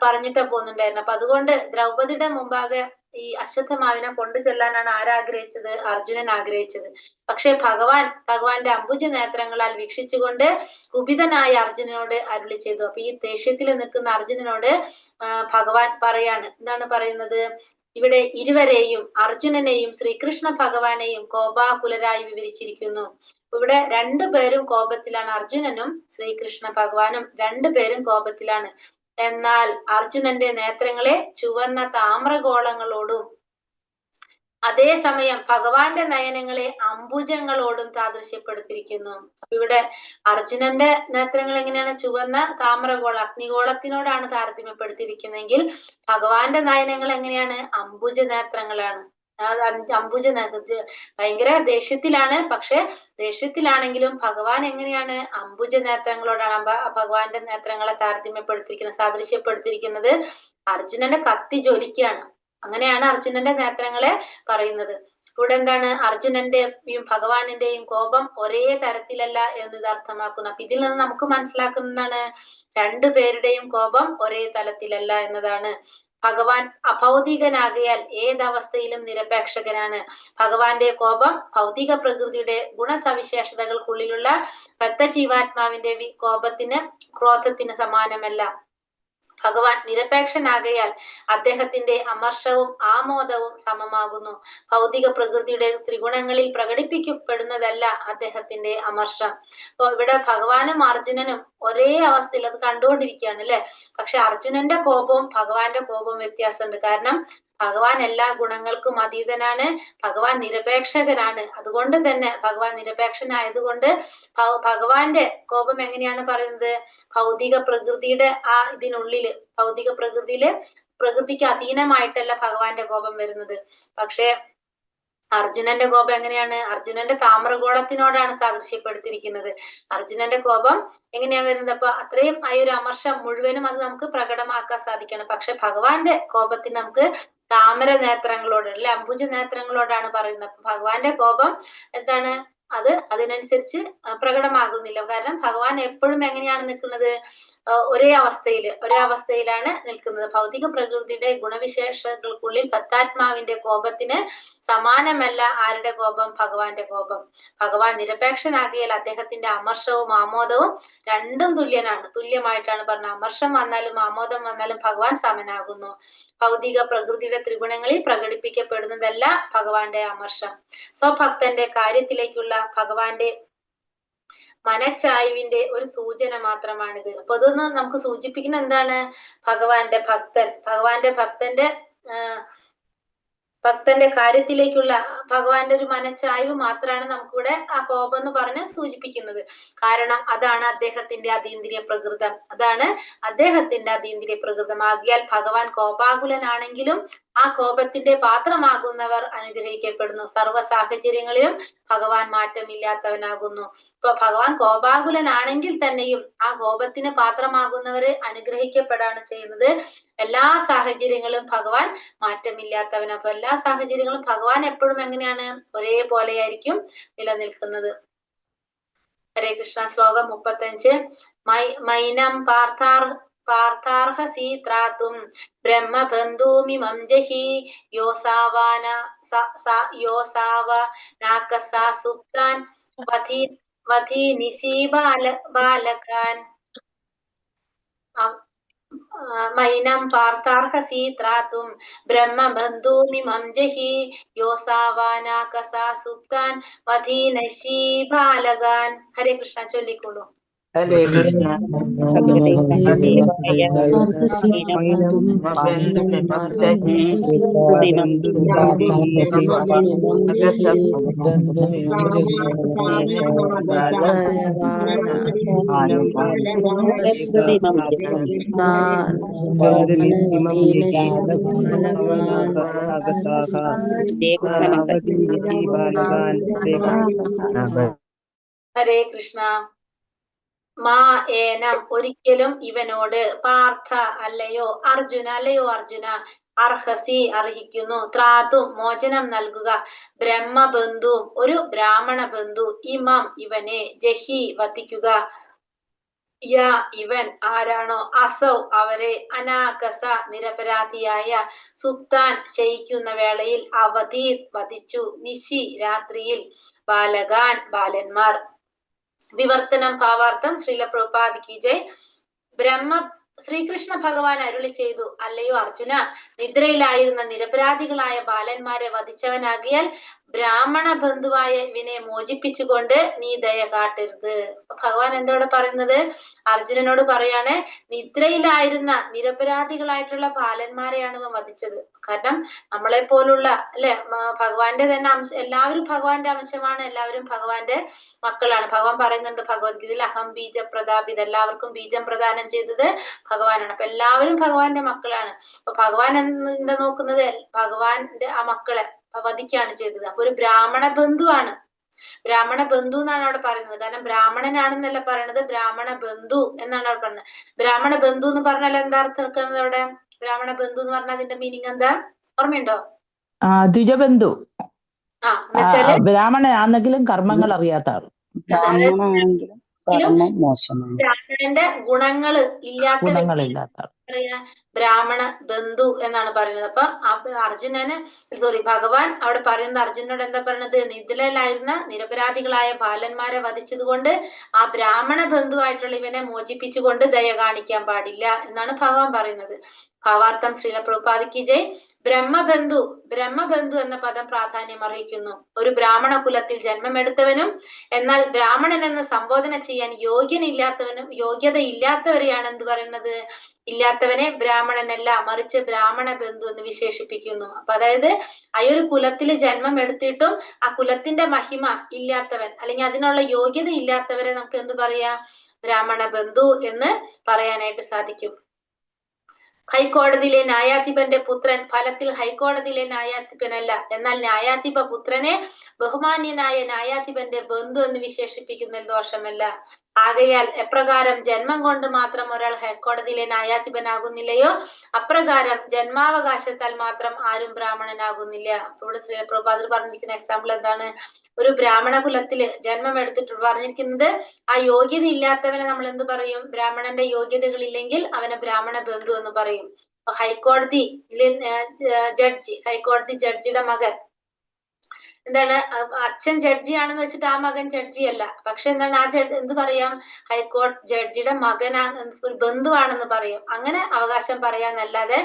പറഞ്ഞിട്ടാ പോകുന്നുണ്ടായിരുന്നു. അപ്പൊ അതുകൊണ്ട് ദ്രൗപദിയുടെ മുമ്പാകെ ഈ അശ്വത്ഥമാവിനെ കൊണ്ടു ചെല്ലാനാണ് ആരാഗ്രഹിച്ചത്? അർജുനൻ ആഗ്രഹിച്ചത്. പക്ഷെ ഭഗവാന്റെ അംബുജ നേത്രങ്ങളാൽ വീക്ഷിച്ചുകൊണ്ട് കുപിതനായ അർജുനനോട് അരുളി ചെയ്തു. അപ്പൊ ഈ ദേഷ്യത്തിൽ നിൽക്കുന്ന അർജുനനോട് ഭഗവാൻ പറയാണ്. എന്താണ് പറയുന്നത്? ഇവിടെ ഇരുവരെയും, അർജുനനെയും ശ്രീകൃഷ്ണ ഭഗവാനെയും കോപാകുലരായി വിവരിച്ചിരിക്കുന്നു. ഇവിടെ രണ്ടുപേരും കോപത്തിലാണ്. അർജുനനും ശ്രീകൃഷ്ണ ഭഗവാനും രണ്ടുപേരും കോപത്തിലാണ്. എന്നാൽ അർജുനന്റെ നേത്രങ്ങളെ ചുവന്ന താമ്രഗോളങ്ങളോടും അതേസമയം ഭഗവാന്റെ നയനങ്ങളെ അംബുജങ്ങളോടും താദൃശ്യപ്പെടുത്തിയിരിക്കുന്നു. അപ്പൊ ഇവിടെ അർജുനന്റെ നേത്രങ്ങൾ എങ്ങനെയാണ്? ചുവന്ന താമ്രഗോളം, അഗ്നിഗോളത്തിനോടാണ് താരതമ്യപ്പെടുത്തിയിരിക്കുന്നതെങ്കിൽ ഭഗവാന്റെ നയനങ്ങൾ എങ്ങനെയാണ്? അംബുജ നേത്രങ്ങളാണ്. അംബുജ ഭയങ്കര ദേഷ്യത്തിലാണ്. പക്ഷെ ദേഷ്യത്തിലാണെങ്കിലും ഭഗവാൻ എങ്ങനെയാണ്? അംബുജ നേത്രങ്ങളോടാണ് ഭഗവാന്റെ നേത്രങ്ങളെ താരതമ്യപ്പെടുത്തിയിരിക്കുന്നത്, സാദൃശ്യപ്പെടുത്തിയിരിക്കുന്നത്. അർജുനന്റെ കത്തി ജ്വലിക്കുകയാണ്. അങ്ങനെയാണ് അർജുനന്റെ നേത്രങ്ങളെ പറയുന്നത്. ഇവിടെ എന്താണ്? അർജുനന്റെയും ഭഗവാനിന്റെയും കോപം ഒരേ തരത്തിലല്ല എന്ന് അർത്ഥമാക്കുന്നു. അപ്പൊ ഇതിൽ നിന്ന് നമുക്ക് മനസ്സിലാക്കുന്നതാണ് രണ്ടുപേരുടെയും കോപം ഒരേ തലത്തിലല്ല എന്നതാണ്. ഭഗവാൻ അഭൗതികനാകയാൽ ഏതവസ്ഥയിലും നിരപേക്ഷകനാണ്. ഭഗവാന്റെ കോപം ഭൗതിക പ്രകൃതിയുടെ ഗുണസവിശേഷതകൾക്കുള്ളിലുള്ള ബദ്ധജീവാത്മാവിന്റെ ക്രോധത്തിന് സമാനമല്ല. ഭഗവാൻ നിരപേക്ഷനാകയാൽ അദ്ദേഹത്തിന്റെ അമർഷവും ആമോദവും സമമാകുന്നു. ഭൗതിക പ്രകൃതിയുടെ ത്രിഗുണങ്ങളിൽ പ്രകടിപ്പിക്കപ്പെടുന്നതല്ല അദ്ദേഹത്തിന്റെ അമർഷം. അപ്പൊ ഇവിടെ ഭഗവാനും അർജുനനും ഒരേ അവസ്ഥയിൽ അത് കണ്ടുകൊണ്ടിരിക്കുകയാണ് അല്ലെ. പക്ഷെ അർജുനന്റെ കോപവും ഭഗവാന്റെ കോപവും വ്യത്യാസമുണ്ട്. കാരണം ഭഗവാൻ എല്ലാ ഗുണങ്ങൾക്കും അതീതനാണ്. ഭഗവാൻ നിരപേക്ഷകനാണ്. അതുകൊണ്ട് തന്നെ ഭഗവാൻ നിരപേക്ഷനായതുകൊണ്ട് ഭഗവാന്റെ കോപം എങ്ങനെയാണ് പറയുന്നത്? ഭൗതിക പ്രകൃതിയുടെ ആ ഇതിനുള്ളില്, ഭൗതിക പ്രകൃതിക്ക് അധീനമായിട്ടല്ല ഭഗവാന്റെ കോപം വരുന്നത്. പക്ഷെ അർജുനന്റെ കോപം എങ്ങനെയാണ്? അർജുനന്റെ താമ്രഗോളത്തിനോടാണ് സാദൃശ്യപ്പെടുത്തിയിരിക്കുന്നത്. അർജുനന്റെ കോപം എങ്ങനെയാണ് വരുന്നത്? അപ്പൊ അത്രയും ആ ഒരു അമർഷം മുഴുവനും അത് നമുക്ക് പ്രകടമാക്കാൻ സാധിക്കണം. പക്ഷെ ഭഗവാന്റെ കോപത്തിന് നമുക്ക് താമര നേത്രങ്ങളോട് അല്ലെ, അംബുജ നേത്രങ്ങളോടാണ് പറയുന്നത്. അപ്പൊ ഭഗവാന്റെ കോപം എന്താണ്? അത് അതിനനുസരിച്ച് പ്രകടമാകുന്നില്ല. കാരണം ഭഗവാൻ എപ്പോഴും എങ്ങനെയാണ് നിൽക്കുന്നത്? ഒരേ അവസ്ഥയിലാണ് നിൽക്കുന്നത്. ഭൗതിക പ്രകൃതിയുടെ ഗുണവിശേഷങ്ങൾക്കുള്ളിൽ പത്താത്മാവിന്റെ കോപത്തിന് സമാനമല്ല ആരുടെ കോപം? ഭഗവാന്റെ കോപം. ഭഗവാൻ നിരപേക്ഷനാകിയാൽ അദ്ദേഹത്തിന്റെ അമർഷവും ആമോദവും രണ്ടും തുല്യമായിട്ടാണ് പറഞ്ഞത്. അമർഷം വന്നാലും ആമോദം വന്നാലും ഭഗവാൻ സമനാകുന്നു. ഭൗതിക പ്രകൃതിയുടെ ത്രിഗുണങ്ങളിൽ പ്രകടിപ്പിക്കപ്പെടുന്നതല്ല ഭഗവാന്റെ അമർഷം. സ്വഭക്തന്റെ കാര്യത്തിലേക്കുള്ള ഭഗവാന്റെ മനച്ചായ്വിന്റെ ഒരു സൂചന മാത്രമാണിത്. അപ്പൊ അതൊന്ന് നമുക്ക് സൂചിപ്പിക്കുന്ന എന്താണ്? ഭഗവാന്റെ ഭക്തന്റെ ഭക്തന്റെ കാര്യത്തിലേക്കുള്ള ഭഗവാന്റെ ഒരു മനച്ചായ്വ് മാത്രമാണ് നമുക്കിവിടെ ആ കോപം എന്ന് പറഞ്ഞ് സൂചിപ്പിക്കുന്നത്. കാരണം അതാണ് അദ്ദേഹത്തിന്റെ അതീന്ദ്രിയ പ്രകൃതം. ആകിയാൽ ഭഗവാൻ കോപാകുലനാണെങ്കിലും ആ കോപത്തിന്റെ പാത്രമാകുന്നവർ അനുഗ്രഹിക്കപ്പെടുന്നു. സർവ്വ സാഹചര്യങ്ങളിലും ഭഗവാൻ മാറ്റമില്ലാത്തവനാകുന്നു. ഇപ്പൊ ഭഗവാൻ കോപാകുലനാണെങ്കിൽ തന്നെയും ആ കോപത്തിന് പാത്രമാകുന്നവര് അനുഗ്രഹിക്കപ്പെടാണ് ചെയ്യുന്നത്. എല്ലാ സാഹചര്യങ്ങളും ഭഗവാൻ മാറ്റമില്ലാത്തവൻ. അപ്പൊ എല്ലാ സാഹചര്യങ്ങളും ഭഗവാൻ എപ്പോഴും എങ്ങനെയാണ്? ഒരേപോലെയായിരിക്കും നിലനിൽക്കുന്നത്. ഹരേ കൃഷ്ണ. ശ്ലോകം 35. മൈനം പാർത്ഥാർഹസി ത്രാതും ബ്രഹ്മബന്ധൂമിമം ജഹി യോസാവനാകസാ സുപ്താൻ വധി നിശി ബാലകാൻ. മൈനം പാർത്ഥാർഹസി ത്രാതും ബ്രഹ്മബന്ധൂമിമം ജഹി യോസാവാനാകസാ സുപ്താൻ വധി നിശി ബാലകാൻ. ഹരേ കൃഷ്ണ. ചൊല്ലിക്കോളൂ. ഹരേ കൃഷ്ണ. ഹരേ കൃഷ്ണ. മാ ഏനം ഒരിക്കലും ഇവനോട്, പാർത്ഥ അല്ലയോ അർജുന, അർഹസി അർഹിക്കുന്നു, ത്രാതും മോചനം നൽകുക, ബ്രഹ്മബന്ധു ഒരു ബ്രാഹ്മണ ബന്ധു, ഇമം ഇവനെ, ജഹി വധിക്കുക, യ ഇവൻ ആരാണോ, അസൗ അവരെ, അനാകസ നിരപരാധിയായ, സുപ്താൻ ശയിക്കുന്ന വേളയിൽ, അവധി വധിച്ചു, നിശി രാത്രിയിൽ, ബാലകാൻ ബാലന്മാർ. വിവർത്തനം ഭാവാർത്ഥം. ശ്രീല പ്രഭുപാദ് കി ജയ്. ശ്രീകൃഷ്ണ ഭഗവാൻ അരുളി ചെയ്തു, അല്ലയോ അർജുന, നിദ്രയിലായിരുന്ന നിരപരാധികളായ ബാലന്മാരെ വധിച്ചവനാകിയാൽ ബ്രാഹ്മണ ബന്ധുവായ ഇവനെ മോചിപ്പിച്ചുകൊണ്ട് നീ ദയ കാട്ടരുത്. ഭഗവാൻ എന്തോടെ പറയുന്നത്? അർജുനനോട് പറയാണ്, നിദ്രയിലായിരുന്ന നിരപരാധികളായിട്ടുള്ള ബാലന്മാരെയാണ് ഇവൻ വധിച്ചത്. കാരണം നമ്മളെ പോലുള്ള ഭഗവാന്റെ തന്നെ എല്ലാവരും ഭഗവാന്റെ അംശമാണ്, എല്ലാവരും ഭഗവാന്റെ മക്കളാണ്. ഭഗവാൻ പറയുന്നുണ്ട് ഭഗവത്ഗീതയിൽ, അഹം ബീജ പ്രതാപിത്, എല്ലാവർക്കും ബീജം പ്രദാനം ചെയ്തത് ഭഗവാനാണ്. അപ്പൊ എല്ലാവരും ഭഗവാന്റെ മക്കളാണ്. അപ്പൊ ഭഗവാൻ എന്താ നോക്കുന്നത്? ഭഗവാന്റെ ആ മക്കളെ വധിക്കുകയാണ് ചെയ്തത്. അപ്പൊ ഒരു ബ്രാഹ്മണ ബന്ധുവാണ്. ബ്രാഹ്മണ ബന്ധു എന്നാണ് അവിടെ പറയുന്നത്. കാരണം ബ്രാഹ്മണനാണെന്നല്ല പറയണത്, ബ്രാഹ്മണ ബന്ധു എന്നാണ് അവിടെ പറയുന്നത്. ബ്രാഹ്മണ ബന്ധു എന്ന് പറഞ്ഞാൽ എന്താ അർത്ഥം അവിടെ? ബ്രാഹ്മണ ബന്ധു എന്ന് പറഞ്ഞാൽ അതിന്റെ മീനിങ് എന്താ? ഓർമ്മയുണ്ടോ? ദ്വിജബന്ധു. എന്നുവെച്ചാല് ബ്രാഹ്മണനാണെങ്കിലും കർമ്മങ്ങൾ അറിയാത്ത ആൾ. ബ്രാഹ്മണന്റെ ഗുണങ്ങള് ഇല്ലാത്ത പറയാ ബ്രാഹ്മണ ബന്ധു എന്നാണ് പറയുന്നത്. അപ്പൊ ഭഗവാൻ അവിടെ പറയുന്നത് അർജുനോട് എന്താ പറയണത്? നിദ്രയിലായിരുന്ന നിരപരാധികളായ ബാലന്മാരെ വധിച്ചത് കൊണ്ട് ആ ബ്രാഹ്മണ ബന്ധുവായിട്ടുള്ള ഇവനെ മോചിപ്പിച്ചുകൊണ്ട് ദയ കാണിക്കാൻ പാടില്ല എന്നാണ് ഭഗവാൻ പറയുന്നത്. ഭാവാർത്ഥം. ശ്രീല പ്രഭുപാദ് കി ജയ്. ബ്രഹ്മബന്ധു എന്ന പദം പ്രാധാന്യം അർഹിക്കുന്നു. ഒരു ബ്രാഹ്മണ കുലത്തിൽ ജന്മമെടുത്തവനും എന്നാൽ ബ്രാഹ്മണൻ എന്ന് സംബോധന ചെയ്യാൻ യോഗ്യതയില്ലാത്തവരെയാണ് എന്ത് പറയുന്നത്? ഇല്ലാത്തവനെ ബ്രാഹ്മണനല്ല, മറിച്ച് ബ്രാഹ്മണ ബന്ധു എന്ന് വിശേഷിപ്പിക്കുന്നു. അപ്പൊ അതായത് ആ ഒരു കുലത്തിൽ ജന്മം എടുത്തിട്ടും ആ കുലത്തിന്റെ മഹിമ ഇല്ലാത്തവൻ, അല്ലെങ്കിൽ അതിനുള്ള യോഗ്യത ഇല്ലാത്തവരെ നമുക്ക് എന്ത് പറയാം? ബ്രാഹ്മണ ബന്ധു എന്ന് പറയാനായിട്ട് സാധിക്കും. ഹൈക്കോടതിയിലെ ന്യായാധിപന്റെ പുത്രൻ ഫലത്തിൽ ഹൈക്കോടതിയിലെ ന്യായാധിപനല്ല, എന്നാൽ ന്യായാധിപ പുത്രനെ ബഹുമാന്യനായ ന്യായാധിപന്റെ ബന്ധു എന്ന് വിശേഷിപ്പിക്കുന്നതിൽ ദോഷമല്ല. ആകയാൽ എപ്രകാരം ജന്മം കൊണ്ട് മാത്രം ഒരാൾ ഹൈക്കോടതിയിലെ ന്യായാധിപനാകുന്നില്ലയോ, അപ്രകാരം ജന്മാവകാശത്താൽ മാത്രം ആരും ബ്രാഹ്മണനാകുന്നില്ല. അപ്പൊ ഇവിടെ ശ്രീ പ്രഭുപാദർ പറഞ്ഞിരിക്കുന്ന എക്സാമ്പിൾ എന്താണ്? ഒരു ബ്രാഹ്മണ കുലത്തില് ജന്മം എടുത്തിട്ട് പറഞ്ഞിരിക്കുന്നത് ആ യോഗ്യത ഇല്ലാത്തവനെ നമ്മൾ എന്ത് പറയും? ബ്രാഹ്മണന്റെ യോഗ്യതകൾ ഇല്ലെങ്കിൽ അവനെ ബ്രാഹ്മണ ബന്ധു എന്ന് പറയും. ഹൈക്കോടതി ജഡ്ജിയുടെ മകൻ എന്താണ്? അച്ഛൻ ജഡ്ജിയാണെന്ന് വെച്ചിട്ട് ആ മകൻ ജഡ്ജിയല്ല. പക്ഷെ എന്താണ്? ആ എന്ത് പറയാം? ഹൈക്കോടതി ജഡ്ജിയുടെ മകനാണ്, ഒരു ബന്ധുവാണെന്ന് പറയും. അങ്ങനെ അവകാശം പറയാന്നല്ലാതെ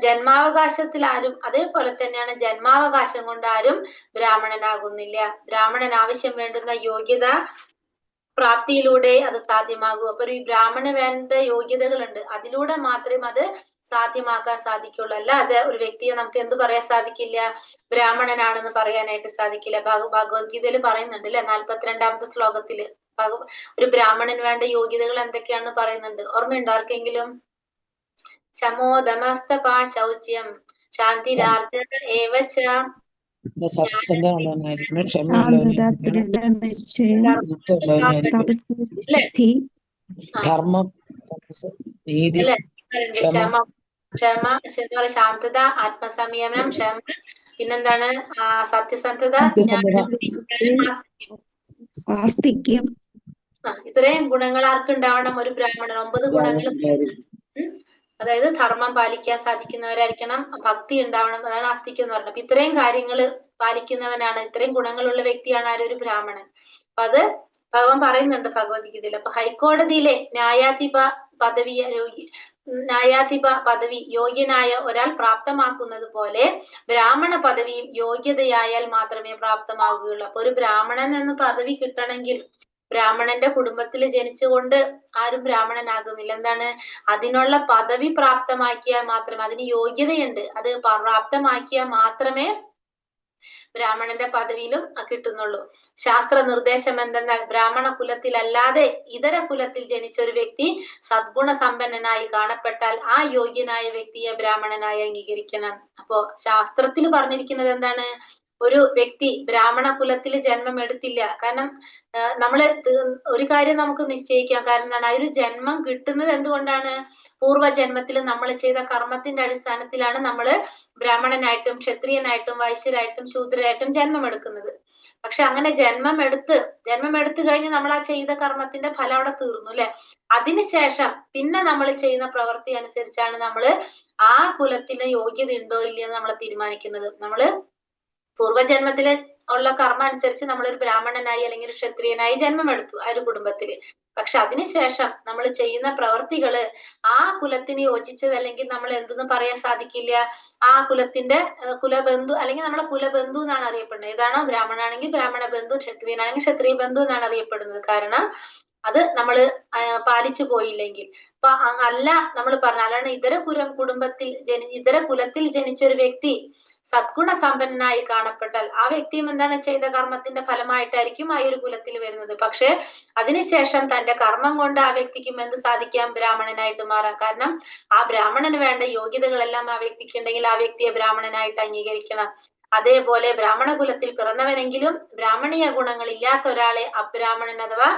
ജന്മാവകാശത്തിൽ ആരും, അതേപോലെ തന്നെയാണ് ജന്മാവകാശം കൊണ്ട് ആരും ബ്രാഹ്മണനാകുന്നില്ല. ബ്രാഹ്മണൻ ആവശ്യം വേണ്ടുന്ന യോഗ്യത പ്രാപ്തിയിലൂടെ അത് സാധ്യമാകൂ. അപ്പൊ ഒരു ബ്രാഹ്മണന് വേണ്ട യോഗ്യതകളുണ്ട്, അതിലൂടെ മാത്രമേ അത് സാധ്യമാക്കാൻ സാധിക്കുള്ളൂ. അല്ലാതെ ഒരു വ്യക്തിയെ നമുക്ക് എന്ത് പറയാൻ സാധിക്കില്ല, ബ്രാഹ്മണനാണെന്ന് പറയാനായിട്ട് സാധിക്കില്ല. ഭഗവത്ഗീതയിൽ പറയുന്നുണ്ട് അല്ലെ, 42ാമത്തെ ശ്ലോകത്തില് ഒരു ബ്രാഹ്മണന് വേണ്ട യോഗ്യതകൾ എന്തൊക്കെയാണെന്ന് പറയുന്നുണ്ട്. ഓർമ്മയുണ്ടോ ആർക്കെങ്കിലും? ശമോദമസ്തപാ ശൗച്യം ശാന്തിരാർജന ഏവച സത്യസന്ധനായിരിക്കണം, ക്ഷമയുള്ളവനായിരിക്കണം, ധർമ്മം, നീതി, ക്ഷമ, ശാന്തത, ആത്മസംയമനം, ക്ഷമ, പിന്നെന്താണ് സത്യസന്ധത, ആസ്തിക്യം. ഇത്രയും ഗുണങ്ങൾ ആർക്കുണ്ടാവണം? ഒരു ബ്രാഹ്മണൻ. 9 ഗുണങ്ങൾ. അതായത് ധർമ്മം പാലിക്കാൻ സാധിക്കുന്നവരായിരിക്കണം, ഭക്തി ഉണ്ടാവണം, അതാണ് ആസ്തിക്യം എന്ന് പറഞ്ഞത്. അപ്പൊ ഇത്രയും കാര്യങ്ങൾ പാലിക്കുന്നവനാണ്, ഇത്രയും ഗുണങ്ങളുള്ള വ്യക്തിയാണ് ആരൊരു ബ്രാഹ്മണൻ. അപ്പൊ അത് ഭഗവാൻ പറയുന്നുണ്ട് ഭഗവത്ഗീതയിൽ. അപ്പൊ ഹൈക്കോടതിയിലെ ന്യായാധിപ പദവി യോഗ്യനായ ഒരാൾ പ്രാപ്തമാക്കുന്നത് പോലെ ബ്രാഹ്മണ പദവിയും യോഗ്യതയായാൽ മാത്രമേ പ്രാപ്തമാകുകയുള്ളൂ. അപ്പൊ ഒരു ബ്രാഹ്മണൻ എന്ന പദവി കിട്ടണമെങ്കിൽ ബ്രാഹ്മണന്റെ കുടുംബത്തിൽ ജനിച്ചുകൊണ്ട് ആരും ബ്രാഹ്മണനാകുന്നില്ല. എന്താണ്? അതിനുള്ള പദവി പ്രാപ്തമാക്കിയാൽ മാത്രമേ, അതിന് യോഗ്യതയുണ്ട്, അത് പ്രാപ്തമാക്കിയാൽ മാത്രമേ ബ്രാഹ്മണന്റെ പദവിയിലും കിട്ടുന്നുള്ളൂ. ശാസ്ത്ര നിർദ്ദേശം എന്തെന്നാൽ ബ്രാഹ്മണ കുലത്തിലല്ലാതെ ഇതര കുലത്തിൽ ജനിച്ച ഒരു വ്യക്തി സദ്ഗുണ സമ്പന്നനായി കാണപ്പെട്ടാൽ ആ യോഗ്യനായ വ്യക്തിയെ ബ്രാഹ്മണനായി അംഗീകരിക്കണം. അപ്പോ ശാസ്ത്രത്തിൽ പറഞ്ഞിരിക്കുന്നത് എന്താണ്? ഒരു വ്യക്തി ബ്രാഹ്മണ കുലത്തിൽ ജന്മം എടുത്തില്ല. കാരണം നമ്മള് ഒരു കാര്യം നമുക്ക് നിശ്ചയിക്കാം. കാരണം എന്താണ്? ആ ഒരു ജന്മം കിട്ടുന്നത് എന്തുകൊണ്ടാണ്? പൂർവ്വജന്മത്തിൽ നമ്മൾ ചെയ്ത കർമ്മത്തിന്റെ അടിസ്ഥാനത്തിലാണ് നമ്മള് ബ്രാഹ്മണനായിട്ടും ക്ഷത്രിയനായിട്ടും വൈശ്യരായിട്ടും ശൂദ്രരായിട്ടും ജന്മം എടുക്കുന്നത്. പക്ഷെ അങ്ങനെ ജന്മം എടുത്തു കഴിഞ്ഞ് നമ്മൾ ആ ചെയ്ത കർമ്മത്തിന്റെ ഫലം അവിടെ തീർന്നു അല്ലെ. അതിനുശേഷം പിന്നെ നമ്മൾ ചെയ്യുന്ന പ്രവൃത്തി അനുസരിച്ചാണ് നമ്മള് ആ കുലത്തിന് യോഗ്യത ഉണ്ടോ ഇല്ലയോ നമ്മൾ തീരുമാനിക്കുന്നത്. നമ്മള് പൂർവ്വജന്മത്തില് ഉള്ള കർമ്മം അനുസരിച്ച് നമ്മളൊരു ബ്രാഹ്മണനായി അല്ലെങ്കിൽ ഒരു ക്ഷത്രിയനായി ജന്മമെടുത്തു ആ ഒരു കുടുംബത്തില്. പക്ഷെ അതിനുശേഷം നമ്മൾ ചെയ്യുന്ന പ്രവൃത്തികള് ആ കുലത്തിന് യോജിച്ചതല്ലെങ്കിൽ നമ്മൾ എന്തെന്ന് പറയാൻ സാധിക്കില്ല, ആ കുലത്തിന്റെ കുലബന്ധു അല്ലെങ്കിൽ നമ്മളെ കുലബന്ധു എന്നാണ് അറിയപ്പെടുന്നത്. ഏതാണോ ബ്രാഹ്മണാണെങ്കിൽ ബ്രാഹ്മണ ബന്ധു, ക്ഷത്രിയനാണെങ്കിൽ ക്ഷത്രിയ ബന്ധു എന്നാണ് അറിയപ്പെടുന്നത്. കാരണം അത് നമ്മള് പാലിച്ചു പോയില്ലെങ്കിൽ. അപ്പൊ അല്ല നമ്മൾ പറഞ്ഞ അല്ലാണ്ട് ഇതര കുലത്തിൽ ജനിച്ച ഒരു വ്യക്തി സദ്ഗുണ സമ്പന്നനായി കാണപ്പെട്ടാൽ ആ വ്യക്തിയും എന്താണ് ചെയ്ത കർമ്മത്തിന്റെ ഫലമായിട്ടായിരിക്കും ആ ഒരു കുലത്തിൽ വരുന്നത്. പക്ഷെ അതിനുശേഷം തന്റെ കർമ്മം കൊണ്ട് ആ വ്യക്തിക്കും എന്ത് സാധിക്കാം? ബ്രാഹ്മണനായിട്ട് മാറാം. കാരണം ആ ബ്രാഹ്മണന് വേണ്ട യോഗ്യതകളെല്ലാം ആ വ്യക്തിക്ക് ഉണ്ടെങ്കിൽ ആ വ്യക്തിയെ ബ്രാഹ്മണനായിട്ട് അംഗീകരിക്കണം. അതേപോലെ ബ്രാഹ്മണ കുലത്തിൽ പിറന്നവനെങ്കിലും ബ്രാഹ്മണീയ ഗുണങ്ങൾ ഇല്ലാത്ത ഒരാളെ അബ്രാഹ്മണൻ അഥവാ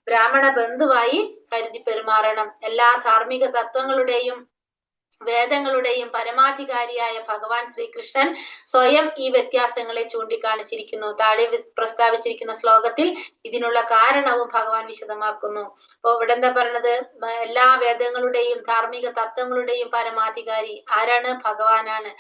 ബ്രാഹ്മണ ബന്ധുവായി കരുതി പെരുമാറണം. എല്ലാ ധാർമ്മിക തത്വങ്ങളുടെയും വേദങ്ങളുടെയും പരമാധികാരിയായ ഭഗവാൻ ശ്രീകൃഷ്ണൻ സ്വയം ഈ വ്യത്യാസങ്ങളെ ചൂണ്ടിക്കാണിച്ചിരിക്കുന്നു. താഴെ പ്രസ്താവിച്ചിരിക്കുന്ന ശ്ലോകത്തിൽ ഇതിനുള്ള കാരണവും ഭഗവാൻ വിശദമാക്കുന്നു. അപ്പൊ ഇവിടെ എന്താ പറയുന്നത്? എല്ലാ വേദങ്ങളുടെയും ധാർമ്മിക തത്വങ്ങളുടെയും പരമാധികാരി ആരാണ്? ഭഗവാനാണ്.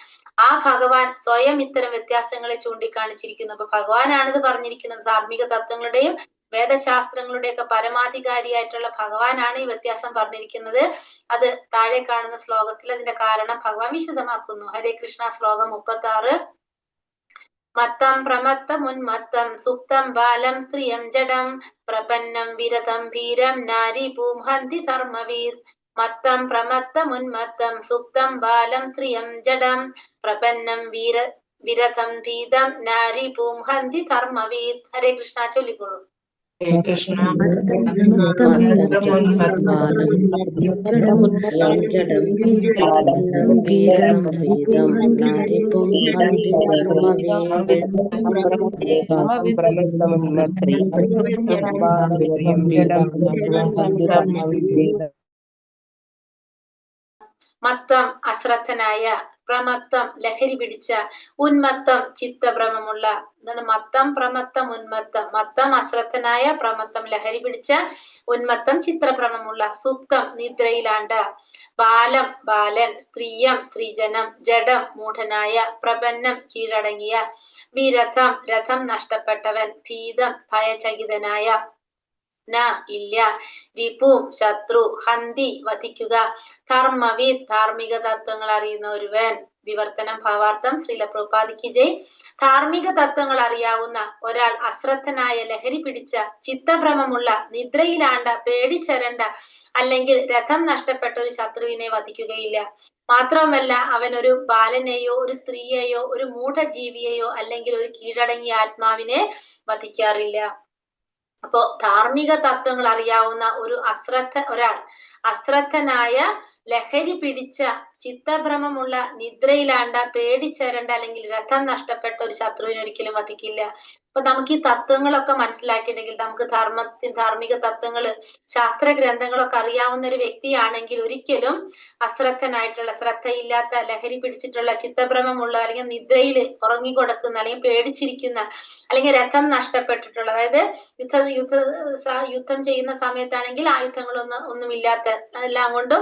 ആ ഭഗവാൻ സ്വയം ഇത്തരം വ്യത്യാസങ്ങളെ ചൂണ്ടിക്കാണിച്ചിരിക്കുന്നു. അപ്പൊ ഭഗവാനാണിത് പറഞ്ഞിരിക്കുന്നത്. ധാർമ്മിക തത്വങ്ങളുടെയും വേദശാസ്ത്രങ്ങളുടെയൊക്കെ പരമാധികാരിയായിട്ടുള്ള ഭഗവാനാണ് ഈ വ്യത്യാസം പറഞ്ഞിരിക്കുന്നത്. അത് താഴെ കാണുന്ന ശ്ലോകത്തിൽ അതിന്റെ കാരണം ഭഗവാൻ വിശദമാക്കുന്നു. ഹരേ കൃഷ്ണ. ശ്ലോകം 36. മത്തം പ്രമത്തം ഉന്മത്തം സുപ്തം ബാലം സ്ത്രിയം ജഡം പ്രപന്നം വിരതം വീരം നാരി പൂംഹന്തി ധർമ്മവീർ. മത്തം പ്രമത്തം ഉന്മത്തം സുപ്തം ബാലം സ്ത്രിയം ജഡം പ്രപന്നം വിരതം വീതം നാരി പൂംഹന്തി ധർമ്മവീർ. ഹരേ കൃഷ്ണ. ചൊല്ലിക്കോളൂ. മത്തം അശ്രദ്ധനായ, പ്രമത്തം ലഹരി പിടിച്ച, ഉന്മത്തം ചിത്തഭ്രമമുള്ള. എന്താണ് മത്തം പ്രമത്തം ഉന്മത്തം? മത്തം അശ്രദ്ധനായ, പ്രമത്തം ലഹരി പിടിച്ച, ഉന്മത്തം ചിത്രഭ്രമമുള്ള, സുപ്തം നിദ്രയിലാണ്ട, ബാലം ബാലൻ, സ്ത്രീയം സ്ത്രീജനം, ജഡം മൂഢനായ, പ്രപന്നം കീഴടങ്ങിയ, വിരഥം രഥം നഷ്ടപ്പെട്ടവൻ, ഭീതം ഭയചകിതനായ, ന ഇല്ല, രിപു ശത്രു, ഹന്തി വധിക്കുക, ധർമ്മവീർ ധാർമ്മിക തത്വങ്ങൾ അറിയുന്ന ഒരുവൻ, വിവർത്തനം ഭാവാർത്ഥം ശ്രീല പ്രഭുപാദിക്ക് ജയ്. ധാർമ്മിക തത്വങ്ങൾ അറിയാവുന്ന ഒരാൾ അശ്രദ്ധനായ, ലഹരി പിടിച്ച, ചിത്തഭ്രമമുള്ള, നിദ്രയിലാണ്ട, പേടിച്ചരണ്ട അല്ലെങ്കിൽ രഥം നഷ്ടപ്പെട്ട ഒരു ശത്രുവിനെ വധിക്കുകയില്ല. മാത്രമല്ല അവൻ ഒരു ബാലനെയോ ഒരു സ്ത്രീയെയോ ഒരു മൂഢജീവിയെയോ അല്ലെങ്കിൽ ഒരു കീഴടങ്ങിയ ആത്മാവിനെ വധിക്കാറില്ല. അപ്പോ ധാർമ്മിക തത്വങ്ങൾ അറിയാവുന്ന ഒരാൾ അശ്രദ്ധനായ, ലഹരി പിടിച്ച, ചിത്തഭ്രമമുള്ള, നിദ്രയിലാണ്ട, പേടിച്ചരണ്ട അല്ലെങ്കിൽ രഥം നഷ്ടപ്പെട്ട ഒരു ശത്രുവിനെ ഒരിക്കലും വധിക്കില്ല. അപ്പൊ നമുക്ക് ഈ തത്വങ്ങളൊക്കെ മനസ്സിലാക്കിയിട്ടുണ്ടെങ്കിൽ, നമുക്ക് ധാർമ്മിക തത്വങ്ങള്, ശാസ്ത്ര ഗ്രന്ഥങ്ങളൊക്കെ അറിയാവുന്ന ഒരു വ്യക്തിയാണെങ്കിൽ ഒരിക്കലും അശ്രദ്ധനായിട്ടുള്ള, ശ്രദ്ധയില്ലാത്ത, ലഹരി പിടിച്ചിട്ടുള്ള, ചിത്തഭ്രമമുള്ള, അല്ലെങ്കിൽ നിദ്രയിൽ ഉറങ്ങിക്കൊടുക്കുന്ന, അല്ലെങ്കിൽ പേടിച്ചിരിക്കുന്ന, അല്ലെങ്കിൽ രഥം നഷ്ടപ്പെട്ടിട്ടുള്ള, അതായത് യുദ്ധം ചെയ്യുന്ന സമയത്താണെങ്കിൽ ഒന്നുമില്ലാത്ത, എല്ലാം കൊണ്ടും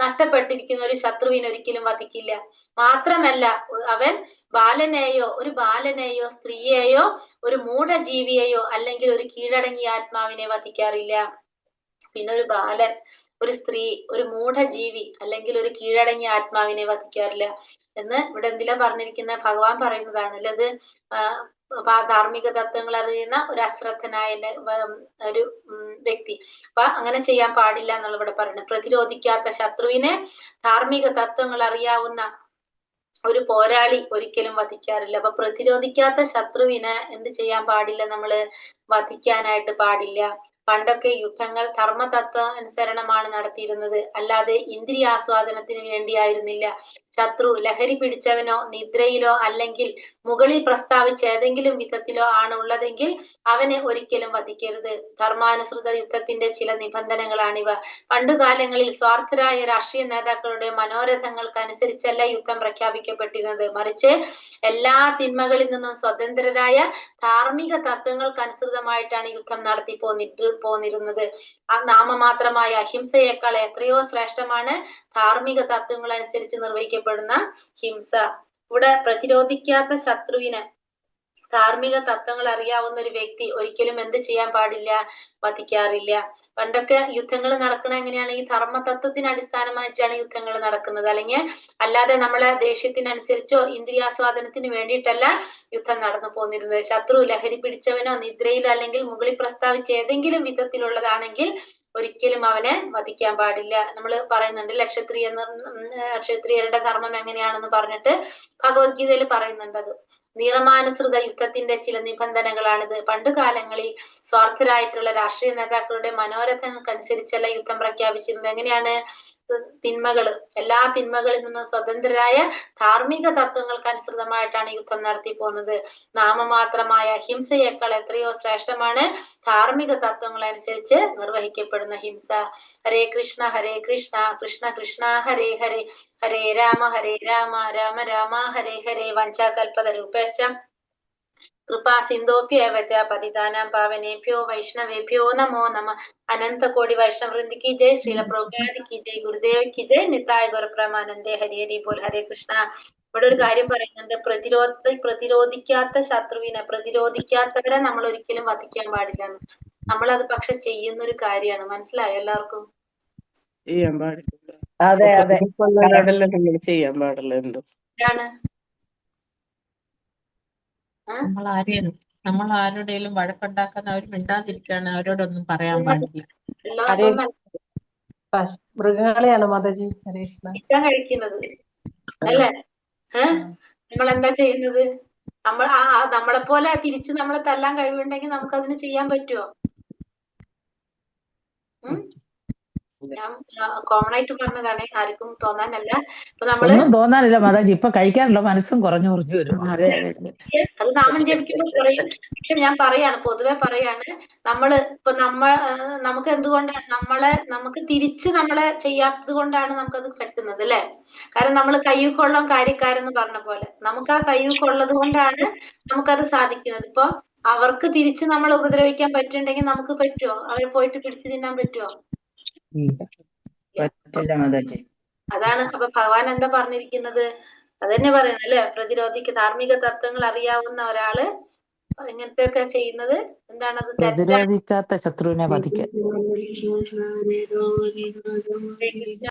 നഷ്ടപ്പെട്ടിരിക്കുന്ന ഒരു ശത്രുവിനെ ഒരിക്കലും വധിക്കില്ല. മാത്രമല്ല അവൻ ഒരു ബാലനെയോ സ്ത്രീയെയോ ഒരു മൂഢജീവിയെയോ അല്ലെങ്കിൽ ഒരു കീഴടങ്ങിയ ആത്മാവിനെ വധിക്കാറില്ല. പിന്നെ ഒരു ബാലൻ, ഒരു സ്ത്രീ, ഒരു മൂഢജീവി അല്ലെങ്കിൽ ഒരു കീഴടങ്ങിയ ആത്മാവിനെ വധിക്കാറില്ല എന്ന് ഇവിടെ എന്തിലാ പറഞ്ഞിരിക്കുന്ന? ഭഗവാൻ പറയുന്നതാണ് അല്ലത്. ധാർമ്മിക തത്വങ്ങൾ അറിയുന്ന ഒരു അശ്രദ്ധനായ ഒരു വ്യക്തി, അപ്പൊ അങ്ങനെ ചെയ്യാൻ പാടില്ല എന്നുള്ള ഇവിടെ പറയുന്നത്. പ്രതിരോധിക്കാത്ത ശത്രുവിനെ ധാർമ്മിക തത്വങ്ങൾ അറിയാവുന്ന ഒരു പോരാളി ഒരിക്കലും വധിക്കാറില്ല. അപ്പൊ പ്രതിരോധിക്കാത്ത ശത്രുവിനെ എന്ത് ചെയ്യാൻ പാടില്ല? നമ്മള് വധിക്കാനായിട്ട് പാടില്ല. പണ്ടൊക്കെ യുദ്ധങ്ങൾ ധർമ്മതത്വ അനുസരണമാണ് നടത്തിയിരുന്നത്, അല്ലാതെ ഇന്ദ്രിയാസ്വാദനത്തിന് വേണ്ടിയായിരുന്നില്ല. ശത്രു ലഹരി പിടിച്ചവനോ നിദ്രയിലോ അല്ലെങ്കിൽ മുകളിൽ പ്രസ്താവിച്ച ഏതെങ്കിലും വിധത്തിലോ ആണ് ഉള്ളതെങ്കിൽ അവനെ ഒരിക്കലും വധിക്കരുത്. ധർമാനുസൃത യുദ്ധത്തിന്റെ ചില നിബന്ധനകളാണിവ. പണ്ടുകാലങ്ങളിൽ സ്വാർത്ഥരായ രാഷ്ട്രീയ നേതാക്കളുടെ മനോരഥങ്ങൾക്കനുസരിച്ചല്ല യുദ്ധം പ്രഖ്യാപിക്കപ്പെട്ടിരുന്നത്, മറിച്ച് എല്ലാ തിന്മകളിൽ നിന്നും സ്വതന്ത്രരായ ധാർമ്മിക തത്വങ്ങൾക്കനുസൃതമായിട്ടാണ് യുദ്ധം നടത്തി പോന്നിരുന്നത്. ആ നാമമാത്രമായ അഹിംസയേക്കാൾ എത്രയോ ശ്രേഷ്ഠമാണ് ധാർമ്മിക തത്വങ്ങൾ അനുസരിച്ച് നിർവഹിക്കപ്പെടുന്ന ഹിംസ. ഇവിടെ പ്രതിരോധിക്കാത്ത ശത്രുവിന് ധാർമ്മിക തത്വങ്ങൾ അറിയാവുന്ന ഒരു വ്യക്തി ഒരിക്കലും എന്ത് ചെയ്യാൻ പാടില്ല? വധിക്കാറില്ല. പണ്ടൊക്കെ യുദ്ധങ്ങൾ നടക്കുന്നത് എങ്ങനെയാണ്? ഈ ധർമ്മതത്വത്തിന് അടിസ്ഥാനമായിട്ടാണ് യുദ്ധങ്ങൾ നടക്കുന്നത്. അല്ലെങ്കിൽ അല്ലാതെ നമ്മളെ ദേഷ്യത്തിനനുസരിച്ചോ ഇന്ദ്രിയാസ്വാദനത്തിന് വേണ്ടിയിട്ടല്ല യുദ്ധം നടന്നു പോന്നിരുന്നത്. ശത്രു ലഹരി പിടിച്ചവനോ നിദ്രയിലോ അല്ലെങ്കിൽ മുകളിൽ പ്രസ്താവിച്ച ഏതെങ്കിലും വിധത്തിലുള്ളതാണെങ്കിൽ ഒരിക്കലും അവനെ വധിക്കാൻ പാടില്ല. നമ്മൾ പറയുന്നുണ്ട് ക്ഷത്രിയരുടെ ധർമ്മം എങ്ങനെയാണെന്ന് പറഞ്ഞിട്ട് ഭഗവത്ഗീതയിൽ പറയുന്നുണ്ട്. അത് നിയമാനുസൃത യുദ്ധത്തിന്റെ ചില നിബന്ധനകളാണിത്. പണ്ടുകാലങ്ങളിൽ സ്വാർത്ഥരായിട്ടുള്ള രാഷ്ട്രീയ നേതാക്കളുടെ മനോരഥങ്ങൾക്കനുസരിച്ചല്ല യുദ്ധം പ്രഖ്യാപിച്ചിരുന്നത്. എങ്ങനെയാണ്? എല്ലാ തിന്മകളിൽ നിന്നും സ്വതന്ത്രരായ ധാർമ്മിക തത്വങ്ങൾക്ക് അനുസൃതമായിട്ടാണ് യുദ്ധം നടത്തി പോകുന്നത്. നാമമാത്രമായ ഹിംസയേക്കാൾ എത്രയോ ശ്രേഷ്ഠമാണ് ധാർമ്മിക തത്വങ്ങൾ അനുസരിച്ച് നിർവഹിക്കപ്പെടുന്ന ഹിംസ. ഹരേ കൃഷ്ണ കൃഷ്ണ കൃഷ്ണ ഹരേ ഹരേ, ഹരേ രാമ രാമ രാമ ഹരേ ഹരേ. വഞ്ചാകൽപതരൂപേശ്ച കൃപാ സിന്ധോഭ്യേവ ച പതിതാനാം പാവനേഭ്യോ വൈഷ്ണവേഭ്യോ നമോ നമഃ. അനന്ത കോടി വൈഷ്ണവൃന്ദി കി ജയ്. ശ്രീല പ്രഭുപാദ് കി ജയ്. ഗുരുദേവ് കി ജയ്. നിതായ് ഗുരുപ്രമാനന്ദേ. ഹരി ഹരി ബോൽ. ഹരേ കൃഷ്ണ. ഇവിടെ ഒരു കാര്യം പറയുന്നുണ്ട്, പ്രതിരോധിക്കാത്ത ശത്രുവിനെ, പ്രതിരോധിക്കാത്തവരെ നമ്മൾ ഒരിക്കലും വധിക്കാൻ പാടില്ല. നമ്മളത് പക്ഷെ ചെയ്യുന്നൊരു കാര്യമാണ്. മനസ്സിലായോ എല്ലാവർക്കും? ചെയ്യാൻ പാടില്ല. അതെ അതെ നിങ്ങൾ ചെയ്യാൻ പാടില്ല. എന്തോ നമ്മൾ ആരുടെയും വഴക്കുണ്ടാക്കുന്ന അവർ മിണ്ടാതിരിക്കുകയാണ്, അവരോടൊന്നും പറയാൻ പാടില്ല. മൃഗങ്ങളെയാണ് മാതാജി ചിക്കൻ കഴിക്കുന്നത് അല്ലേ? നമ്മൾ എന്താ ചെയ്യുന്നത്? നമ്മളെ പോലെ തിരിച്ച് നമ്മളെ തല്ലാൻ കഴിവുണ്ടെങ്കിൽ നമുക്ക് അതിന് ചെയ്യാൻ പറ്റുമോ? ഞാൻ കോമൺ ആയിട്ട് പറഞ്ഞതാണ്, ആർക്കും തോന്നാനല്ല. ഇപ്പൊ നമ്മള് ഒന്നും തോന്നാനില്ല മാതാജി, ഇപ്പൊ കഴിക്കാനുള്ള മനസ്സും കുറഞ്ഞു വരും. അത് നാമം ജപിക്കുമ്പോൾ കുറയും. പക്ഷെ ഞാൻ പറയാണ്, പൊതുവെ പറയാണ്, നമുക്ക് എന്തുകൊണ്ടാണ് നമുക്ക് തിരിച്ച് നമ്മളെ ചെയ്യാത്തത് കൊണ്ടാണ് നമുക്കത് പറ്റുന്നത് അല്ലെ? കാരണം നമ്മൾ കയ്യൂക്കൊള്ളം കാര്യക്കാരെന്ന് പറഞ്ഞ പോലെ നമുക്ക് ആ കയ്യൂക്കൊള്ളത് കൊണ്ടാണ് നമുക്കത് സാധിക്കുന്നത്. ഇപ്പൊ അവർക്ക് തിരിച്ച് നമ്മളെ ഉപദ്രവിക്കാൻ പറ്റുന്നുണ്ടെങ്കിൽ നമുക്ക് പറ്റുമോ? അവരെ പോയിട്ട് പിടിച്ചു തിന്നാൻ പറ്റുമോ? അതാണ്. അപ്പൊ ഭഗവാൻ എന്താ പറഞ്ഞിരിക്കുന്നത്? അതന്നെ പറയുന്നത് അല്ലെ, ധാർമ്മിക തത്വങ്ങൾ അറിയാവുന്ന ഒരാള് ഇങ്ങനത്തെയൊക്കെ ചെയ്യുന്നത് എന്താണത്? പ്രതിരോധിക്കാത്ത ശത്രുവിനെ വധിക്കാൻ.